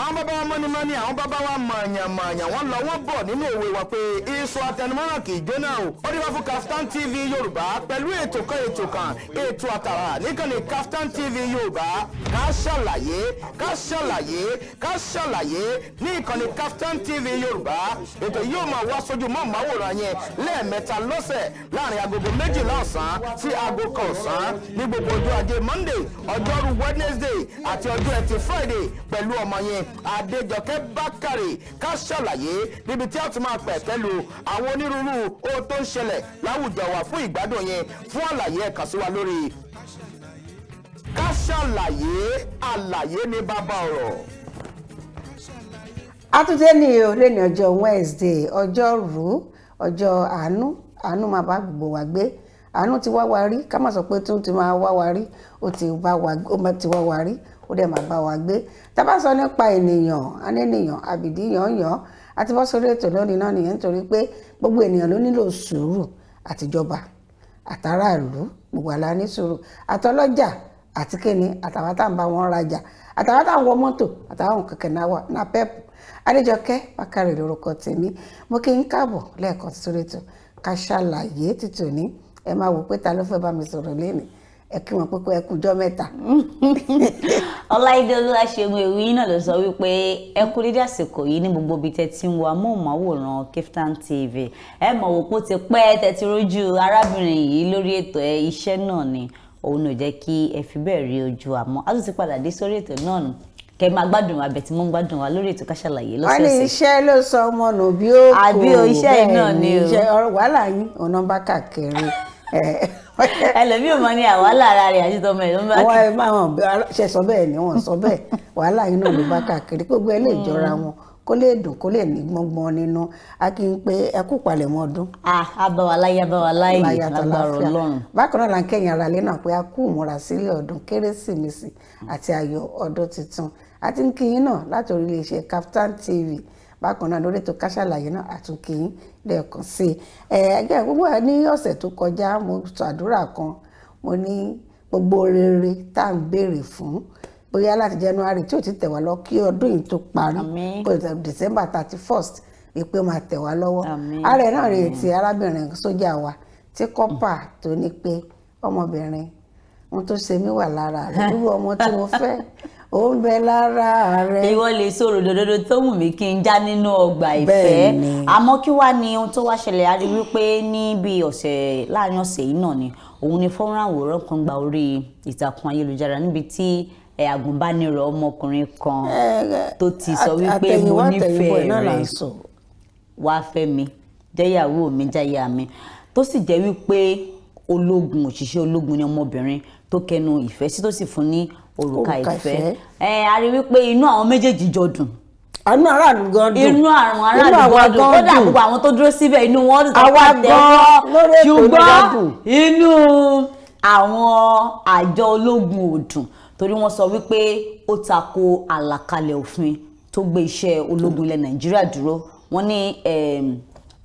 àwọn bàbá wa mọ́ni àwọn bàbá wa mọ̀ọ̀yàn wọ́n lọ wọ́n bọ̀ nínú òwe wa pé iṣu atẹnumọ́ràn kì í jóná o. ó dé wá fún Kaftan TV Yorùbá pẹ̀lú ètò àtàrà níkànnì Kaftan TV Yorùbá ká ṣàlàyé ní ìkànnì Kaftan TV Yorùbá. ètò yóò máa wá sójú mọ́ màwòrán yẹn lẹ́ẹ̀mẹ́ta lọ́sẹ̀ láàrin agogo 12 ọ̀sán sí aago 1 ọ̀sán ní gbogbo ọjọ́ ajé Monday, ọjọ́rú Wednesday àti ọjọ́ ẹtì Friday pẹ̀lú ọmọ yẹn Adejoke Bakare ká ṣàlàyé níbi tí a tún máa pẹ̀ pẹ̀lú àwọn onírúurú ohun tó ń ṣẹlẹ̀ láwùjọ wa fún ìgbádùn yẹn. fún àlàyé ẹ kàn sí wa lórí ká ṣàlàyé àlàyé ní bàbá ọ̀rọ̀. àtúntẹ́ ní olè ní ọjọ́ Wednesday Ọjọ́rú ọjọ́ àánú máa bá gbogbo wa gbé. Àánú ti wá wa rí ká má sọ pé tó ti máa wá wa rí ó ti wá wa rí ó dẹ̀ máa bá wa gbé. Tá bá sọ nípa ènìyàn anẹ́nìyàn àbìdí yànyàn àti bọ́ sórí ètò lónìí náà nìyẹn nítorí pé gbogbo ènìyàn ló nílò sùúrù àtijọba àtàràlú gbogbo àlá ní sùúrù àtọlọ́jà àti kíni àtàwọn tá à ń bá wọn rajà àtàwọn tá à ń wọ mọ́tò àtàwọn kẹ̀kẹ́ náà pẹ́pù. Adejoke Bakare lórúkọ tèmi. Mo kí n káàbọ̀ lẹ́ẹ̀kan sórí ètò Ká Ṣàlàyé títò ní ẹ máa wò pé ta ló fẹ́ bá mi sọ̀rọ̀ lénìí ẹ kí wọn pé ẹ kújọ́ mẹ́ta. Ọláìdé Olúwaṣeun Ewì náà ló sọ wípé ẹ kú dédé àsìkò yìí ní gbogbo ibi tẹ́ ti ń wo amóhùnmáwòrán Kaftan TV. ẹ mọ̀ wò pé ó ti pẹ́ tẹ́ ti rójú arábìnrin yìí lórí ètò iṣẹ́ náà ni òun ò jẹ́ kí ẹ fi bẹ́ẹ̀ rí ojú àmọ́ a tún ti padà dé sórí ètò náà nù kẹ máa gbádùn wa bẹ̀tí mo ń gbádùn wa lórí ètò Ká Ṣàlàyé lọ́sọ̀ọ̀sẹ̀. wọ́n ní iṣẹ́ ló sọ ọmọ nù bí ó kò àbí o iṣẹ́ náà ni o ọ̀rọ̀ wàhálà yín ọ̀nà bá kàkiri. ẹlòmíì ò mọ ní àwàhálà ara rẹ̀ àti tọmọ ẹ̀ ló ń bá kí. àwọn ẹ̀ máa hàn ṣe sọ bẹ́ẹ̀ ni wọ́n sọ bẹ́ẹ̀ wàhálà yín náà ló bá kàkiri gbogbo ẹ lè jọra wọn kó lè dùn kó lè ní gbọ́ngbọ́n nínú a kì í pé ẹ kú palẹ̀mọ́ ọdún. abáwaláyé lágbára Ọlọ́run. bákan náà là ń kẹ́yìn ara lé náà pé a kú ìmúra sílẹ̀ ọdún kérésìmesì àti ayọ̀ ọdún tuntun àti ń kí yín náà láti orí iléeṣẹ́ Kaftan TV bákan náà lórí ètò Ká Ṣàlàyé náà àtúnkìyín lẹ́ẹ̀kan sí i. ẹgbẹ́ gbogbo ní ọ̀sẹ̀ tó kọjá mo ṣàdúrà kan mo ní gbogbo rere tá à ń béèrè fún bóyá láti January tí ò ti tẹ̀ wá lọ kí ọdún yìí tó parí December 31st ìpè máa tẹ̀ wá lọ́wọ́. ààrẹ náà rèé ti arábìnrin sójà wa tí kọ́pà tó ní pé ọmọbìnrin ohun tó ṣe mí wà lára rẹ̀ irú ọmọ tí mo fẹ́ ó ń bẹ lára rẹ̀. ìwọ lè sọ̀rọ̀ dòdòdó tó wù mí kí n já nínú ọgbà ìfẹ́ àmọ́ kí wá ní ohun tó wá ṣẹlẹ̀ a rí wípé ní bí láàrin ọ̀sẹ̀ yìí náà ni òun ni fọ́nrán àwòrán kan gba orí ìtàkùn ayélujára níbi tí àgùnbánirọ̀ ọmọkùnrin kan tó ti sọ wípé mo nífẹ̀ẹ́ rẹ̀ wá fẹ́ mi jẹ́yàwó mi jáyà mi tó sì jẹ́ wípé òṣìṣẹ́ ológun ni ọmọbìnrin tó kẹnu ìfẹ́ sí tó sì fún ní òrùka ìfẹ́. a rí wípé inú àwọn méjèèjì jọ dùn. inú aráàlú gan dùn. inú àwọn aráàlú gan dùn kódà gbogbo àwọn tó dúró síbẹ̀ inú wọn dùn. àwa gan lórí ètò ṣùgbọ́n inú àwọn àjọ ológun ò dùn torí wọ́n sọ wípé ó tako àlàkalẹ̀ òfin tó gbé iṣẹ́ ológun ilẹ̀ Nàìjíríà dúró. wọ́n ní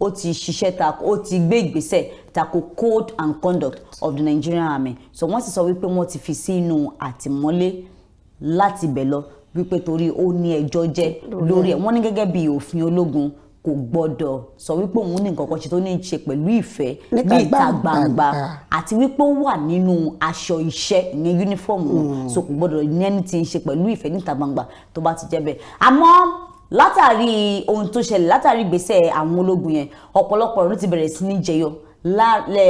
ó ti ṣiṣẹ́ tako ó ti gbé ìgbésẹ̀ tako code and conduct of the Nigerian Army. so wọ́n sì sọ wípé wọ́n ti fi sínú àtìmọ́lé láti bẹ̀ lọ wípé torí ó ní ẹjọ́ jẹ́ lórí ẹ̀. wọ́n ní gẹ́gẹ́ bí òfin ológun kò gbọ́dọ̀ sọ wípé òun ní nǹkan kan ṣe tó ní í ṣe pẹ̀lú ìfẹ́ ní ìta gbangba àti wípé ó wà nínú aṣọ iṣẹ́ ìyẹn uniform so kò gbọ́dọ̀ ní ẹni tí ń ṣe pẹ̀lú ìfẹ́ níta gbangba tó bá ti jẹ́ bẹ́ẹ̀. àmọ́ látàrí ohun tó ṣẹlẹ̀ látàrí ìgbésẹ̀ àwọn ológun yẹn ọ̀pọ̀lọpọ̀ ọ̀rọ̀ ti bẹ̀rẹ̀ sí ní jẹyọ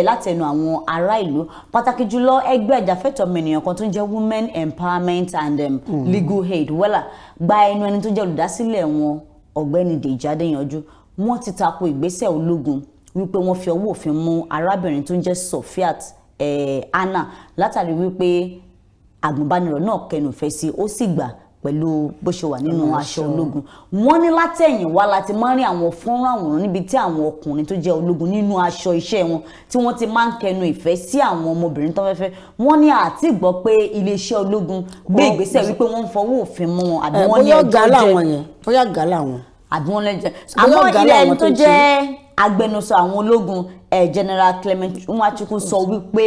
látẹnu àwọn ará ìlú pàtàkì jùlọ ẹgbẹ́ ajàfẹ́tọ̀ọ́ ọmọnìyàn kan tó ń jẹ́ Women Empowerment and Legal Aid wẹ́là gba ẹnu ẹni tó jẹ́ olùdásílẹ̀ wọn ọ̀gbẹ́ni Dèjì Adéyanjú. wọ́n ti tako ìgbésẹ̀ ológun wípé wọ́n fi ọwọ́ òfin mú arábìnrin tó ń jẹ́ Sofiat Anna látàrí wípé àgùnbánirọ̀ náà kẹnu ìfẹ́ sí ó sì gbà pẹ̀lú bó ṣe wà nínú aṣọ ológun. wọ́n ní látẹ̀yìn wá láti máa ń rí àwọn fọ́nrán àwòrán níbi tí àwọn ọkùnrin tó jẹ́ ológun nínú aṣọ iṣẹ́ wọn tí wọ́n ti máa ń kẹnu ìfẹ́ sí àwọn ọmọbìnrin tó fẹ́fẹ́. wọ́n ní àti gbọ́ pé iléeṣẹ́ ológun gbé ìgbésẹ̀ wípé wọ́n ń fọwọ́ òfin mú wọn àbí wọ́n ní ẹjọ́ jẹ́ bóyá gàlà wọn àbí wọ́n lẹ́jọ́. àmọ́ ilé ẹni tó jẹ́ agbẹnusọ àwọn ológun General Clement Nwachukwu sọ wípé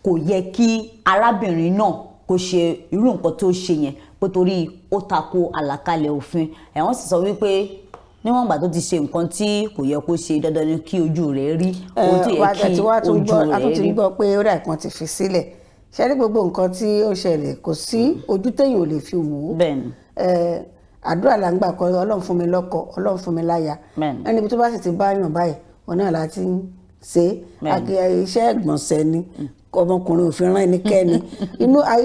kò yẹ kí arábìnrin náà kó ṣe irú nǹkan tó ṣe yẹn pé torí ó tako àlàkalẹ̀ òfin wọ́n sì sọ wípé níwọ̀n ìgbà tó ti ṣe nǹkan tí kò yẹ kó ṣe dandan ni kí ojú rẹ̀ rí ohun tó yẹ kí ojú rẹ̀ rí. a tún ti gbọ́ pé ó dà kan ti fi sílẹ̀ ṣe rí gbogbo nǹkan tí ó ṣẹlẹ̀ kò sí ojú téèyàn ò lè fi wò ó. bẹ́ẹ̀ni. àdúrà là ń gbà kọ Ọlọ́run fún mi lọ́kọ Ọlọ́run fún mi láya ẹni tó bá sì ti bá yàn báyìí wọn náà láti ń ṣe iṣẹ́ ìgbọ̀nsẹ̀ ni ọmọkùnrin òfin rán ẹnikẹ́ni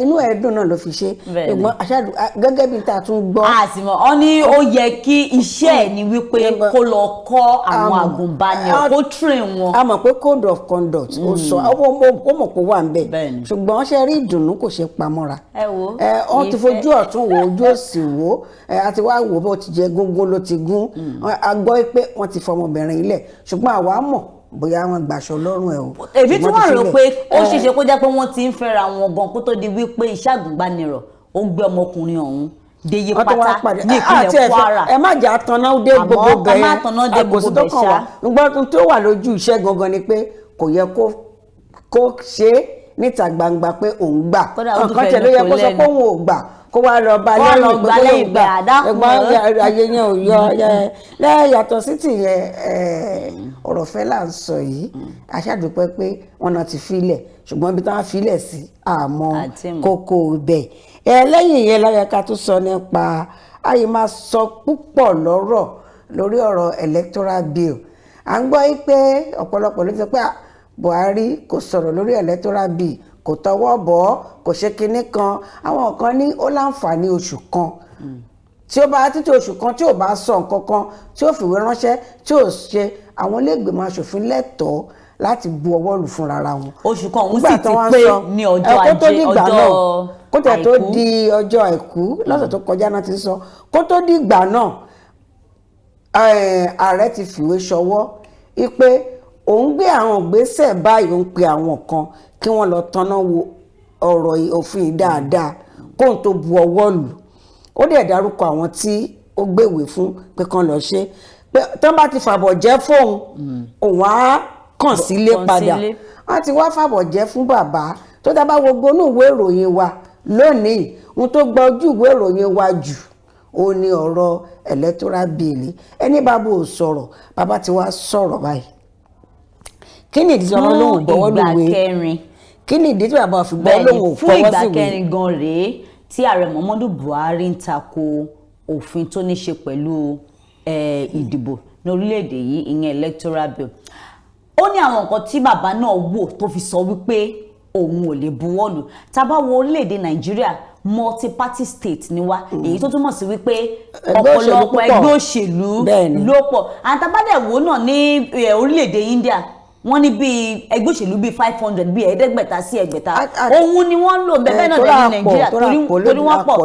inú ẹ̀dùn náà ló fi ṣe ṣùgbọ́n aṣáájú gẹ́gẹ́ bí ta tún gbọ́. àtìmọ́ ọ ní ó yẹ kí iṣẹ́ ẹ̀ ni wípé kó lọ kọ́ àwọn àgùnbánirọ̀ kó train wọn. a mọ̀ pé code of conduct ó sọ ó mọ̀ pé wà ń bẹ̀ ṣùgbọ́n ṣe rí ìdùnnú kò ṣe pamọ́ra. wọ́n ti fojú ọ̀tún wo ojú òsì wo àti wá wò bó ti jẹ gógó ló ti gún a gbọ́ pé wọ́n ti fọmọbìnrin ilẹ̀ ṣùgbọ́n àwa mọ̀ bóyá wọn gbàṣọ lọ́rùn ẹ̀ o. èmi tí wọ́n rò pé ó ṣeéṣe kó jẹ́ pé wọ́n ti ń fẹ́ra wọn gan kó tó di wípé iṣẹ́ àgùnbánirọ̀ ó gbé ọmọkùnrin ọ̀hún déyé pátá ní ìpínlẹ̀ Kwara. ẹ má jà tanná dé gbogbo bẹ́ẹ̀ àgòsí tó kàn wá gbọ́n tó wà lójú iṣẹ́ gangan ni pé kò yẹ kó ṣe é níta gbangba pé òun gbà nǹkan tẹ̀ ló yẹ kó sọ pé òun ò gbà kó wá lọ bá lẹ́yìn pé kó lè gbà ẹ̀gbọ́n ayé yẹn ò yọ lẹ́yìn yàtọ̀ sí tìyẹn ọ̀rọ̀ fẹ́ là ń sọ yìí aṣáàdúpẹ́ pé wọ́n náà ti filẹ̀ ṣùgbọ́n ibi tí wọ́n filẹ̀ sí àmọ́ kókó ibẹ̀ lẹ́yìn yẹn láyé ká tó sọ nípa ayé máa sọ púpọ̀ lọ́rọ̀ lórí ọ̀rọ̀ electoral bill à ń gbọ́ pé ọ̀pọ̀lọpọ̀ ló fi pé Buhari kò sọ̀rọ̀ lórí electoral bill kò tọwọ́ bọ̀ kò ṣe kinní kan àwọn kan ní ó láǹfààní oṣù kan tí ó bá títí oṣù kan tí ò bá sọ nǹkan kan tí ó fìwé ránṣẹ́ tí ò ṣe àwọn iléègbèmọ̀ aṣòfin lẹ́tọ̀ọ́ láti bu ọwọ́ lù fúnra wọn. oṣù kan òun sì ti pé ní ọjọ́ ajé ọjọ́ kó tẹ̀ tó di ọjọ́ àìkú lọ́sẹ̀ tó kọjá náà ti sọ kó tó di ìgbà náà ààrẹ ti fìwé ṣọwọ́ wípé òun gbé àwọn ìgbésẹ̀ báyìí òun pe àwọn kan kí wọ́n lọ tanná wo ọ̀rọ̀ òfin dáadáa kóun tó bu ọwọ́ lù ó dẹ̀ dárúkọ àwọn tí ó gbèwé fún pé kán lọ ṣe pé tán bá ti fàbọ̀ jẹ́ fóun òun á kàn sílé padà wọ́n ti wá fàbọ̀ jẹ́ fún bàbá tó dábàá wo gbónú ìwé ìròyìn wa lónìí ohun tó gba ojú ìwé ìròyìn wa jù ó ní ọ̀rọ̀ electoral bill ẹni bàbá ò sọ̀rọ̀ bàbá ti wá sọ̀rọ̀ báyìí kí ni ìdí tí wọn lóhùn gbọ́wọ́ lùwé kí ni ìdí tí bàbá fi gbọ́ lóhùn fọwọ́ sí wèé. fún ìgbà kẹrin gan rèé tí ààrẹ Muhammadu Buhari ń tako òfin tó ní ṣe pẹ̀lú ìdìbò ní orílẹ̀-èdè yìí ìyẹn electoral bill ó ní àwọn nǹkan tí bàbá náà wò tó fi sọ wípé òun ò lè buwọ́lù tá bá wo orílẹ̀-èdè Nàìjíríà multi-party state ni wá èyí tó túmọ̀ sí wípé ọ̀pọ̀lọpọ̀ ẹgbẹ́ òṣèlú ló pọ̀ àtàbádẹ̀wò náà ní orílẹ̀-èdè India wọ́n ní bíi ẹgbẹ́ òṣèlú bíi 500 bíi ẹ̀ẹ́dẹ́gbẹ̀ta sí ẹgbẹ̀ta ohun ni wọ́n ń lò bẹ́ẹ̀ náà dẹ̀ ní Nàìjíríà torí wọ́n pọ̀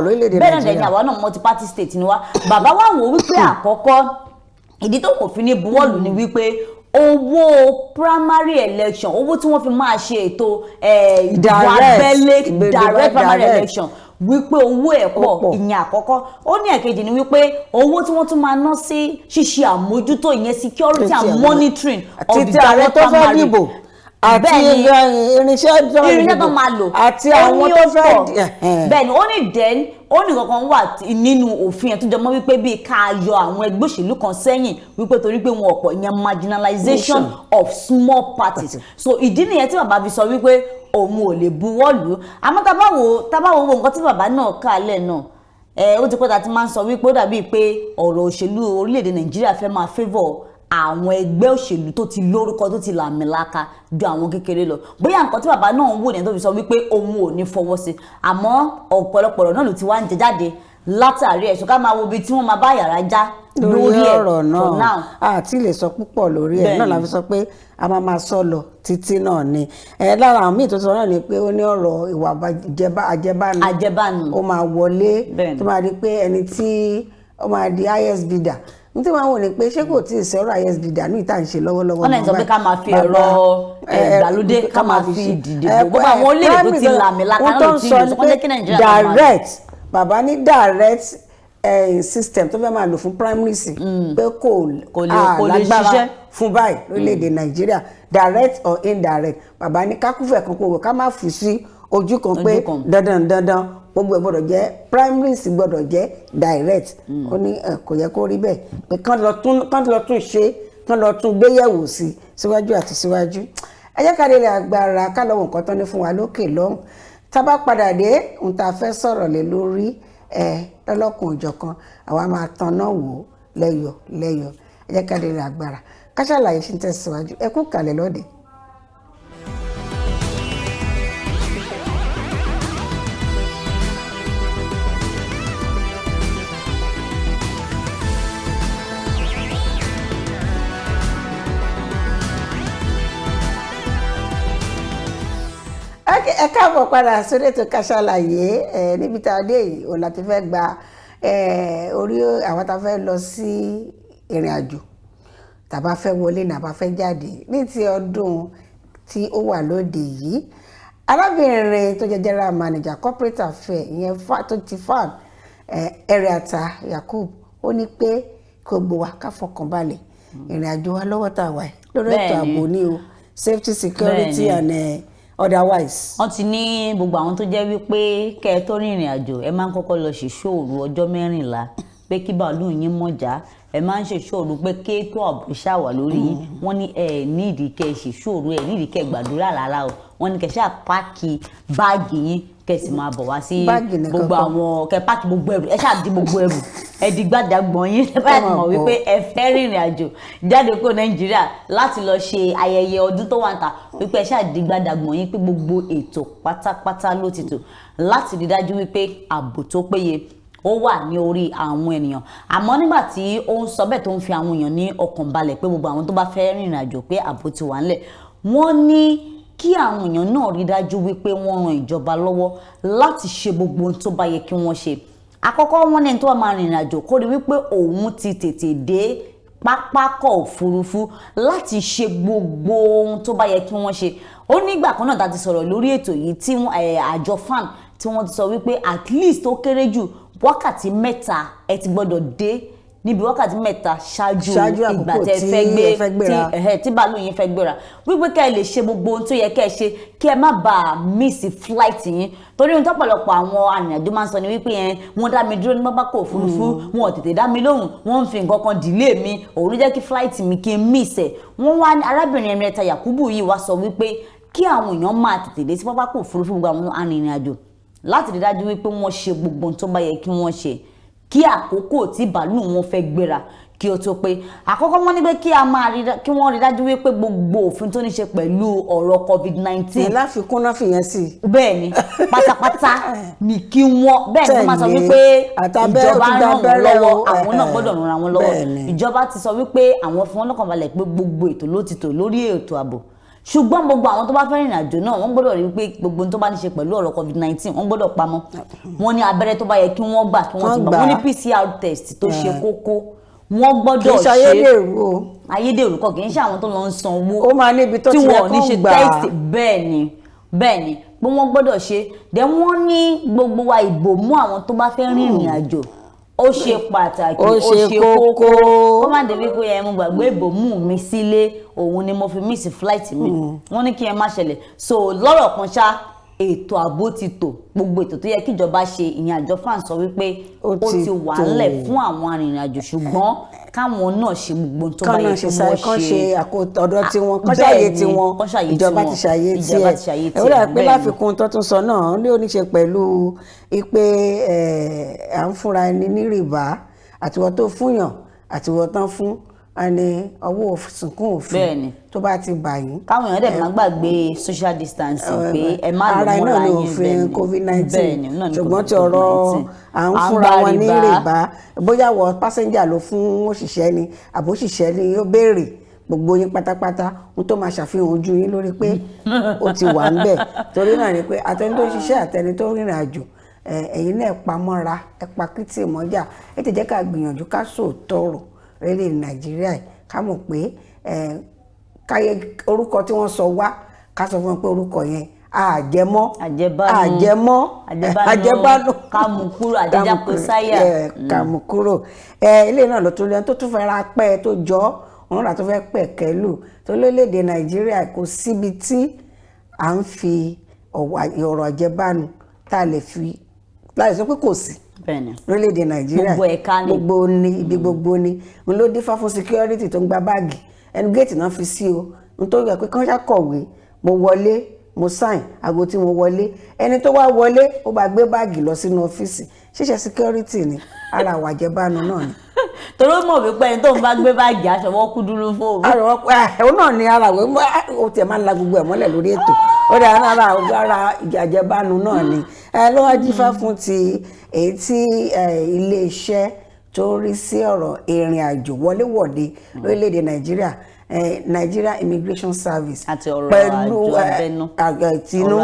bẹ́ẹ̀ náà dẹ̀ ní àwa náà multi-party state ni wá bàbá wa wò wípé àkọ́kọ́ ìdí tó kò fi ní buwọ́lù ni wípé owó primary election owó tí wọ́n fi máa ṣe ètò ìdìbò abẹ́lé direct primary election wípé owó ẹ̀ pọ̀ ìyẹn àkọ́kọ́ ó ní ẹ̀kejì ni wípé owó tí wọ́n tún máa ná sí ṣíṣe àmójútó ìyẹn security and monitoring of the direct primary àti irinṣẹ́ tó máa lò àti àwọn tó fẹ́ bẹ́ẹ̀ ni ó ní then ó ní kankan wà nínú òfin ẹ̀ tó jẹ mọ́ wípé bíi ká yọ àwọn ẹgbẹ́ òṣèlú kan sẹ́yìn wípé torí pé wọn ọ̀pọ̀ ìyẹn marginalization of small parties so ìdí nìyẹn tí bàbá fi sọ wípé òun ò lè buwọ́ lù ú àmọ́ tábàwò nǹkan tí bàbá náà kálẹ̀ náà ó ti pẹ́ tá a ti máa ń sọ wípé ó dàbíi pé ọ̀rọ̀ òṣèlú orílẹ̀-èdè Nàìjíríà fẹ́ máa favour àwọn ẹgbẹ́ òṣèlú tó ti lórúkọ tó ti làmìlaka ju àwọn kékeré lọ bóyá nǹkan tí bàbá náà ń wò ní tó fi sọ wípé òun ò ní fọwọ́ sí àmọ́ ọ̀pọ̀lọpọ̀ náà ló ti wá ń jẹ jáde látàrí ẹ̀sùn ká máa wo ibi tí wọ́n máa bá yàrá já lórí ọ̀rọ̀ náà àti lè sọ púpọ̀ lórí ẹ̀ náà la fi sọ pé a máa sọ lọ títí náà ni lára àwọn míì tó sọ náà ni pé ó ní ọ̀rọ̀ ìwà àjẹbánu ó máa wọlé tó máa di pé ẹni tí ó máa di highest bidder n tí wọ́n wò ní pé ṣé kò tí ì sọ̀rọ̀ ISB dànù ìta ń ṣe lọ́wọ́lọ́wọ́ wọ́n lè sọ pé ká máa fi ẹ̀rọ ìgbàlódé ká máa fi dìde gbogbo àwọn olóyè tó ti làmì lákàá ló ti lù sọ́kọ́ jẹ́ kí Nàìjíríà direct bàbá ní direct system tó fẹ́ máa lò fún primary sí pé kò lè lágbára ṣiṣẹ́ fún báyìí lórílẹ̀‐èdè Nàìjíríà direct or indirect bàbá ní kákúfẹ̀ kan kó wò ká má fi sí ojú kan pé dandan gbogbo ẹ̀ gbọ́dọ̀ jẹ́ primary sí gbọ́dọ̀ jẹ́ direct ó ní kò yẹ kó rí bẹ́ẹ̀ pé kán lọ tún ṣe kán lọ tún gbéyẹ̀wò sí síwájú àti síwájú ẹ jẹ́ ká lè agbára ká lọ́wọ́ nǹkan tán ní fún wa lókè lọ́hùn tá a bá padà dé ohun tá a fẹ́ sọ̀rọ̀ lé lórí lọ́lọ́kùn òjọ̀kan àwa máa tanná wò lẹ́yọ̀ ẹ jẹ́ ká lè agbára ká ṣàlàyé ṣe ń tẹ̀síwájú ẹ kú kàlẹ̀ lọ́dẹ̀. ẹ káàbọ̀ padà sórí ètò Ká Sálàyé níbi tá a dé yìí òun láti fẹ́ gba orí àwọn tá a fẹ́ lọ sí ìrìn àjò tàbá fẹ́ wọlé nàbá fẹ́ jáde ní ti ọdún tí ó wà lóde yìí arábìnrin tó jẹ́ general manager corporate affairs ìyẹn tó ti fan Ẹ̀rẹ̀àtà Yakub ó ní pé kò gbowó wa ká fọkàn balẹ̀ ìrìn àjò wa lọ́wọ́ tá a wà lórí ètò ààbò ní o safety security and otherwise. wọ́n ti ní gbogbo àwọn tó jẹ́ wípé kẹ́ ẹ tó rìnrìn àjò ẹ máa ń kọ́kọ́ lọ ṣèṣòro ọjọ́ 14 pé kí bàálù yín mọ̀já ẹ máa ń ṣèṣòro pé kéètò ààbò ṣàwà lórí yín wọ́n ní ẹ nídìí kẹ́ ẹ ṣèṣòro ẹ nídìí kẹ́ ẹ gbàdúrà rárá o wọ́n ní kẹ́ ṣáà páàkì báàgì yín kẹ́ sì máa bọ̀ wá sí gbogbo àwọn kẹ́ páàkì gbogbo ẹrù ẹ ṣáà di gbogbo ẹrù ẹ di gbàdàgbọ̀n yín ẹ bá mọ̀ wípé ẹ fẹ́ rìnrìn àjò jáde kó Nàìjíríà láti lọ ṣe ayẹyẹ ọdún tó wà ń ta wípé ẹ ṣáà di gbàdàgbọ̀n yín pé gbogbo ètò pátápátá ló ti tò láti rí dájú wípé ààbò tó péye ó wà ní orí àwọn ènìyàn àmọ́ nígbà tí ó ń sọ bẹ́ẹ̀ tó ń fi àwọn èèyàn ní ọkàn balẹ̀ pé gbogbo àwọn tó bá fẹ́ rìnrìn àjò pé ààbò ti wà ńlẹ̀ wọ́n ní kí àwọn èèyàn náà rí dájú wípé wọ́n ran ìjọba lọ́wọ́ láti ṣe gbogbo ohun tó bá yẹ kí wọ́n ṣe àkọ́kọ́ wọ́n ní ẹni tó wà máa rìnrìn àjò kó rí wípé òun ti tètè dé pápákọ̀ òfurufú láti ṣe gbogbo ohun tó bá yẹ kí wọ́n ṣe ó nígbà kan náà tá a ti sọ̀rọ̀ lórí ètò yìí tí àjọ fan tí wọ́n ti sọ wípé at least ó kéré jù wákàtí 3 ẹ ti gbọ́dọ̀ dé níbi wákàtí 3 ṣáájú ìgbà tẹ́ fẹ́ gbé tí bàálù yín fẹ́ gbéra wípé kẹ́ ẹ lè ṣe gbogbo ohun tó yẹ kẹ́ ẹ ṣe kí ẹ má bàa miss flight yín torí ohun tọ́pọ̀lọpọ̀ àwọn arìnrìnàjò máa ń sọ ni wípé wọ́n dá mi dúró ní pápákọ̀ òfurufú wọn ò tètè dá mi lóhùn wọ́n ń fi nǹkan kan delay mi òun ló jẹ́ kí flight mi kí n miss ẹ̀ wọ́n wá arábìnrin Ẹ̀rẹ̀àtà Yakubu yìí wá sọ wípé kí àwọn èèyàn máa tètè dé sí pápákọ̀ òfurufú gbogbo àwọn arìnrìnàjò láti rí dájú wípé wọ́n ṣe gbogbo ohun tó bá yẹ kí wọ́n ṣe kí àkókò tí bàálù wọn fẹ́ gbéra kí ó tó pé àkọ́kọ́ wọ́n ní pé kí wọ́n rí dájú wípé gbogbo òfin tó ní ṣe pẹ̀lú ọ̀rọ̀ COVID-19 láfikún náà fìyẹn sí bẹ́ẹ̀ ni pátápátá ni kí wọ́n bẹ́ẹ̀ ni wọ́n máa sọ wípé ìjọba ràn wọ́n lọ́wọ́ àwọn náà gbọ́dọ̀ ràn wọ́n lọ́wọ́ ìjọba ti sọ wípé àwọn fún wọn lọ́kàn balẹ̀ pé gbogbo ètò ló ti tò lórí ètò ààbò ṣùgbọ́n gbogbo àwọn tó bá fẹ́ rìnrìn àjò náà wọ́n gbọ́dọ̀ rí pé gbogbo ohun tó bá ní ṣe pẹ̀lú ọ̀rọ̀ COVID-19 wọ́n gbọ́dọ̀ pamọ́ wọ́n ní abẹ́rẹ́ tó bá yẹ kí wọ́n gbà kí wọ́n ti gbà wọ́n ní PCR test tó ṣe kókó wọ́n gbọ́dọ̀ ṣe ayédèrú kọ́ kì í ṣe àwọn tó lọ ń san owó ó máa níbi tó ti yẹ kó gbà bẹ́ẹ̀ ni pé wọ́n gbọ́dọ̀ ṣe dẹ̀ wọ́n ní gbogbo wa ìbòmú àwọn tó bá fẹ́ rìnrìn àjò ó ṣe pàtàkì ó ṣe kókó kó má débi pé mo gbàgbé ìbòmú mi sílé òun ni mo fi miss flight mi wọ́n ní kí ẹ má ṣẹlẹ̀ so lọ́rọ̀ kan ṣá ètò ààbò ti tò gbogbo ètò tó yẹ kíjọba ṣe ìyẹn àjọ fan sọ wípé ó ti wà ńlẹ̀ fún àwọn arìnrìnàjò ṣùgbọ́n káwọn náà ṣe gbogbo tó bá yẹ kí wọ́n ṣe ọ̀dọ̀ tiwọn kọ́ṣàyè tiwọn ìjọba ti ṣàyè tiẹ̀ ẹ̀wọ́n dà pé láfikún tó tún sọ náà ní ó ní ṣe pẹ̀lú ipe à ń fúnra ẹni ní rìbá àtiwọ́ tó fúnyàn àtiwọ́ tán fún ẹni ọwọ́ òsìnkún òfin tó bá ti bà yín. káwọn èèyàn dẹ̀ máa gbàgbé social distancing pé ẹ má lè múra yín òfin COVID-19 ṣùgbọ́n tí ọ̀rọ̀ à ń fúnra wọn ní rìbá bóyá wọ pásẹ́njà ló fún òṣìṣẹ́ ni àbóṣìṣẹ́ ni ó béèrè gbogbo yín pátápátá ohun tó máa ṣàfihàn ojú yín lórí pé ó ti wà ń bẹ̀ torí náà ni pé àtẹni tó ṣiṣẹ́ àtẹni tó rìnrìn àjò ẹ̀yin náà pa mọ́ra ẹ pa kìtì mọ́jà ẹ ti jẹ́ ká gbìyànjú ká sòótọ́ ọ̀rọ̀ rẹ́lẹ̀ Nàìjíríà ká mọ̀ pé káyé orúkọ tí wọ́n sọ wá ká sọ fún wọn pé orúkọ yẹn àjẹmọ́ ká mú kúrò àjẹjápé sáyà ká mú kúrò ilé náà ló tún lẹ́yìn tó tún fẹ́ ra pẹ́ tó jọ òun rà tó fẹ́ pẹ̀ kẹ́lù tó lórílẹ̀‐èdè Nàìjíríà kò síbi tí à ń fi ọ̀rọ̀ àjẹbánu tá a lè fi láì sọ pé kò sí lórílẹ̀‐èdè Nàìjíríà gbogbo ní ibi gbogbo ní mo ló dífá fún security tó ń gba báàgì ẹnu géètì náà fi sí o nítorí pé kán ṣàkọ̀wé mo wọlé mo sign aago tí mo wọlé ẹni tó wá wọlé ó bá gbé báàgì lọ sínú ọ́fíìsì ṣíṣe security ni ara àwọn àjẹbánu náà ni. torí ó mọ̀ wípé ẹni tó ń bá gbé báàgì aṣọ wọn kú dúró fóònù. òun náà ni ara àwọn ó tiẹ̀ máa ń la gbogbo ẹ̀ mọ́lẹ̀ lórí ètò ó dà ara àjẹbánu náà ni ló wá jífá fún ti èyí tí iléeṣẹ́ tó rí sí ọ̀rọ̀ ìrìn àjò wọléwọ̀de lórílẹ̀‐èdè Nàìjíríà Nigeria Immigration Service pẹ̀lú tinú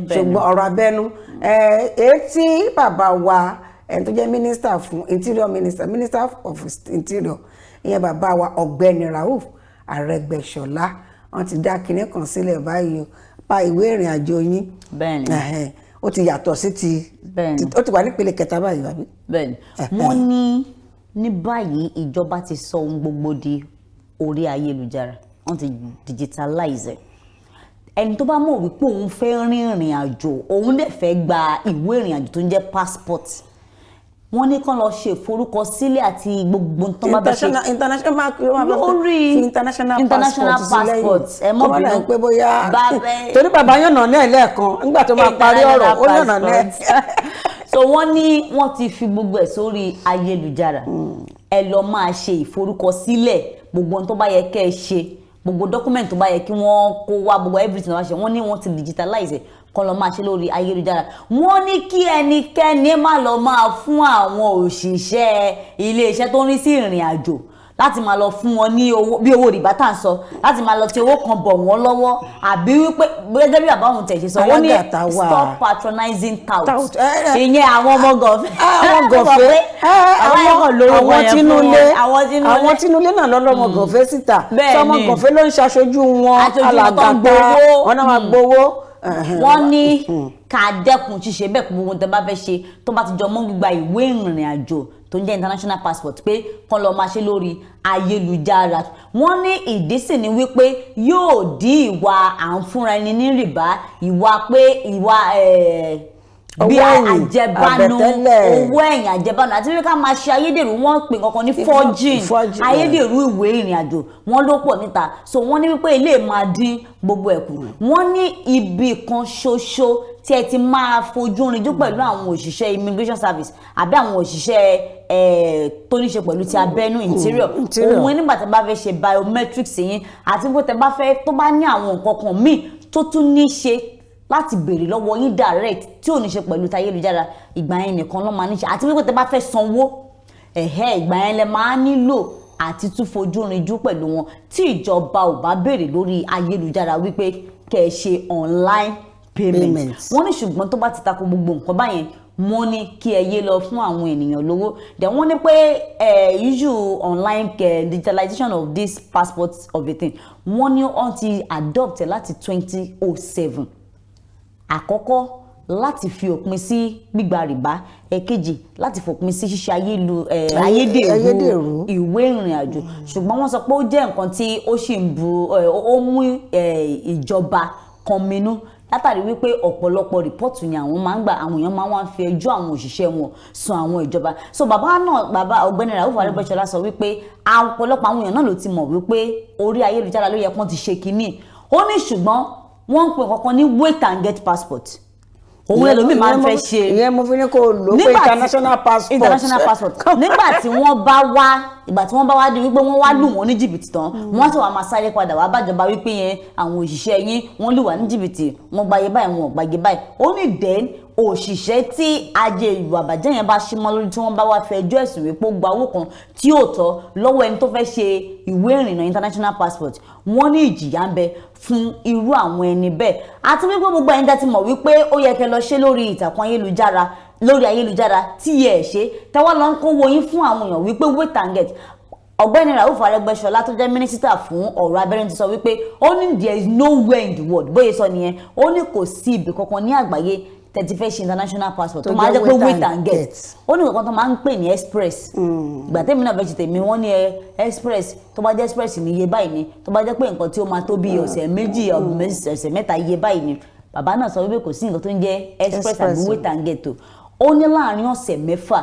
ṣùgbọ́n ọ̀rọ̀ abẹ́nú èyí tí bàbá wa ẹni tó jẹ́ minister fún minister of interior ìyẹn bàbá wa ọ̀gbẹ́ni Rauf Arẹ́gbẹ́ṣọlá wọ́n ti dá kinní kan sílẹ̀ báyìí pa ìwé ìrìn àjò yín ó ti yàtọ̀ sí ti ó ti wà nípele kẹta báyìí wàbí. bẹ́ẹ̀ni wọ́n ní báyìí ìjọba ti sọ ohun gbogbo di orí ayélujára wọ́n ti digitalize ẹni tó bá mọ̀ wípé òun fẹ́ rìnrìn àjò òun dẹ̀ fẹ́ gba ìwé ìrìn àjò tó ń jẹ́ passport wọ́n ní kán lọ ṣe ìforúkọsílẹ̀ àti gbogbo tó bá bẹ ṣe lórí international passport ẹ mọ̀ bí wọ́n pé bóyá torí bàbá yànnà náà lẹ́ẹ̀kan nígbà tó máa parí ọ̀rọ̀ ó yànnà náà. so wọ́n ní wọ́n ti fi gbogbo ẹ̀ sórí ayélujára ẹ lọ máa ṣe ìforúkọsílẹ̀ gbogbo ohun tó bá yẹ kẹ́ ẹ ṣe gbogbo document tó bá yẹ kí wọ́n kó wá gbogbo everything wá ṣe wọ́n ní wọ́n ti digitalize kan lọ máa ṣe lórí ayélujára wọ́n ní kí ẹnikẹ́ni má lọ máa fún àwọn òṣìṣẹ́ iléeṣẹ́ tó ń rí sí ìrìn àjò láti máa lọ fún wọn ní owó bí owó rìbá tá à ń sọ láti máa lọ ti owó kan bọ̀ wọ́n lọ́wọ́ àbí wípé gẹ́gẹ́ bí bàbá òun tẹ̀ ṣe sọ wọ́n ní stop patronizing tout ìyẹn àwọn ọmọ gọ̀fẹ́ àwọn tinúlé náà lọ́lọ́mọ gọ̀fẹ́ síta sọmọ gọ̀fẹ́ ló ń ṣaṣojú wọn alàgbàgbà wọn náà máa gbowó. wọ́n ní ká dẹ́kun ṣíṣe bẹ́ẹ̀ kó gbogbo tẹ́ bá fẹ́ ṣe tó bá ti jọ mọ́ gbígba ìwé ìrìn àjò tó ń jẹ́ international passport pé kán lọ máa ṣe lórí ayélujára wọ́n ní ìdí sì ni wípé yóò dí ìwà à ń fúnra ẹni ní rìbá ìwà pé ìwà bí àjẹbánu owó ẹ̀yìn àjẹbánu àti wípé ká máa ṣe ayédèrú wọ́n pè kankan ní forging ayédèrú ìwé ìrìn àjò wọ́n ló pọ̀ níta so wọ́n ní wípé ilé máa dín gbogbo ẹ̀ kù wọ́n ní ibi kan ṣoṣo tí ẹ ti máa fojú rinjú pẹ̀lú àwọn òṣìṣẹ́ immigration service àbí àwọn òṣìṣẹ́ tó ní ṣe pẹ̀lú ti abẹ́nú interior òun nígbà tí a bá fẹ́ ṣe biometrics yín àti bó tẹ bá fẹ́ tó bá ní àwọn nǹkan kan míì tó tún ní ṣe láti béèrè lọ́wọ́ yín direct tí ò ní ṣe pẹ̀lú tayélujára ìgbà yẹn nìkan ló máa ní ṣe àti wípé tẹ bá fẹ́ sanwó ìgbà yẹn lẹ máa nílò àti tún fojú rinjú pẹ̀lú wọn tí ìjọba ò bá béèrè lórí ayélujára wípé kẹ́ ẹ ṣe online payment wọ́n ní ṣùgbọ́n tó bá ti tako gbogbo nǹkan báyẹn wọ́n ní kí ẹ yé lọ fún àwọn ènìyàn lówó then wọ́n ní pé issue online digitalization of this passport of a thing wọ́n ní wọ́n ti adopt láti 2007 àkọ́kọ́ láti fi òpin sí gbígba rìbá èkejì láti fòpin sí ṣíṣe ayédèrú ìwé ìrìn àjò ṣùgbọ́n wọ́n sọ pé ó jẹ́ nǹkan tí ó sì ń bu ó mú ìjọba kan minú látàrí wípé ọ̀pọ̀lọpọ̀ rìpọ́ọ̀tù ni àwọn máa ń gbà àwọn èèyàn máa wá ń fi ẹjọ́ àwọn òṣìṣẹ́ wọn sùn àwọn ìjọba so bàbá ọ̀gbẹ́ni Rauf Arẹ́gbẹ́ṣọlá sọ wípé ọ̀pọ̀lọpọ̀ àwọn èèyàn náà ló ti mọ̀ wípé orí ayélujára ló yẹ kán ti ṣe kínní ó ní ṣùgbọ́n wọ́n ń pè kankan ní wait and get passport òun ẹlòmíì máa ń fẹ́ ṣe ìyẹn mo fi ní kó lò pé international passport nígbà tí wọ́n bá wá di wípé wọ́n wá lù wọ́n ní jìbìtì tán wọ́n sì wá máa sáré padà wá bájọba wípé yẹn àwọn òṣìṣẹ́ yín wọ́n lù wá ní jìbìtì wọ́n gbàyè báyìí wọ́n gbàyè báyìí ó ní then òṣìṣẹ́ tí ajé ìwà àbàjẹ́ yẹn bá ṣí mọ́ lórí tí wọ́n bá wá fẹ́ ẹjọ́ ẹ̀sùn wípé ó gba owó kan tí yóò tọ́ lọ́wọ́ ẹni tó fẹ́ ṣe ìwé ìrìnnà international passport wọ́n ní ìjìyà ń bẹ fún irú àwọn ẹni bẹ́ẹ̀ àti wípé gbogbo ẹni tí mọ̀ wípé ó yẹ kẹ́ lọ ṣe lórí ìtàkùn ayélujára tí ẹ ṣe tẹ́wọ́ lọ ń kówó yín fún àwọn èèyàn wípé wait and get ọ̀gbẹ́ni Rauf Arẹ́gbẹ́ṣọlá tó jẹ́ mínísítà fún ọ̀rọ̀ abẹ́rẹ́ ti sọ wípé ó ní there is nowhere in the world bóyá sọ nìyẹn ó ní kò sí ibì kankan ní àgbáyé tẹ́tí fẹ́ ṣe international passport tó máa jẹ́ pé wait and get ó ní kankan tó máa ń pè ní express ìgbà tẹ́mi náà fẹ́ ṣe tèmi wọ́n ní express tó bá jẹ́ express ní iye báyìí ni tó bá jẹ́ pé nǹkan tí ó máa tó bí ọ̀sẹ̀ méjì ọ̀sẹ̀ mẹ́ta iye báyìí ni bàbá náà sọ wípé kò sí nǹkan tó ń jẹ́ express àbí wait and get o ó ní láàrin ọ̀sẹ̀ mẹ́fà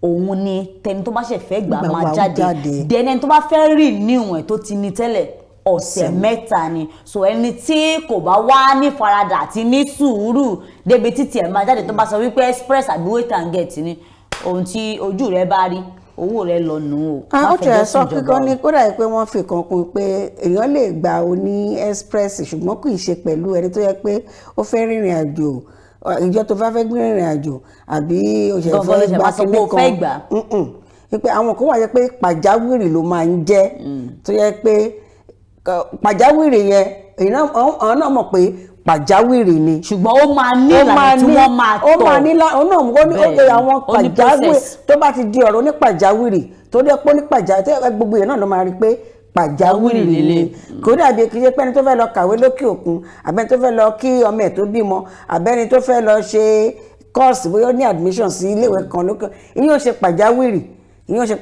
òun ni tẹni tó bá ṣe fẹ́ gbà máa jáde dẹ́nẹ́ni tó bá fẹ́ rí níwọ̀n tó ti ní tẹ́lẹ̀ ọ̀sẹ̀ mẹ́ta ni so ẹni tí kò bá wá ní faradà àti ní sùúrù débi títí ẹ̀ máa jáde tó bá sọ wípé express àbí wait and get ni ohun tí ojú rẹ bá rí owó rẹ lọ nù o. ó tẹ̀ sọ kíkan ní kódà pé wọ́n fi kan kún pé èèyàn lè gba oní express ṣùgbọ́n kì í ṣe pẹ̀lú ẹni tó yẹ pé ó fẹ́ rìnrìn àjò ìjọ tó bá fẹ́ gbé rìnrìn àjò àbí òṣèlú fẹ́ gbà kíní kan pé àwọn kan wà yẹ pé pàjáwìrì ló máa ń jẹ́ tó yẹ pé pàjáwìrì yẹn àwọn náà mọ̀ pé pàjáwìrì ni ṣùgbọ́n ó máa ní ìlànà tí wọ́n máa tọ̀ ó máa ní àwọn pàjáwìrì tó bá ti di ọ̀rọ̀ ní pàjáwìrì tó dẹ́ pé ní pàjáwìrì gbogbo yẹn náà ló máa rí pé pàjáwìrì ni kò dàbí kí ṣe pé ẹni tó fẹ́ lọ kàwé lókè òkun àbẹ́ni tó fẹ́ lọ kí ọmọ ẹ̀ tó bímọ àbẹ́ni tó fẹ́ lọ ṣe kọ́ọ̀sì bóyá ní admission sí iléèwé kan lókè ìyẹn ò ṣe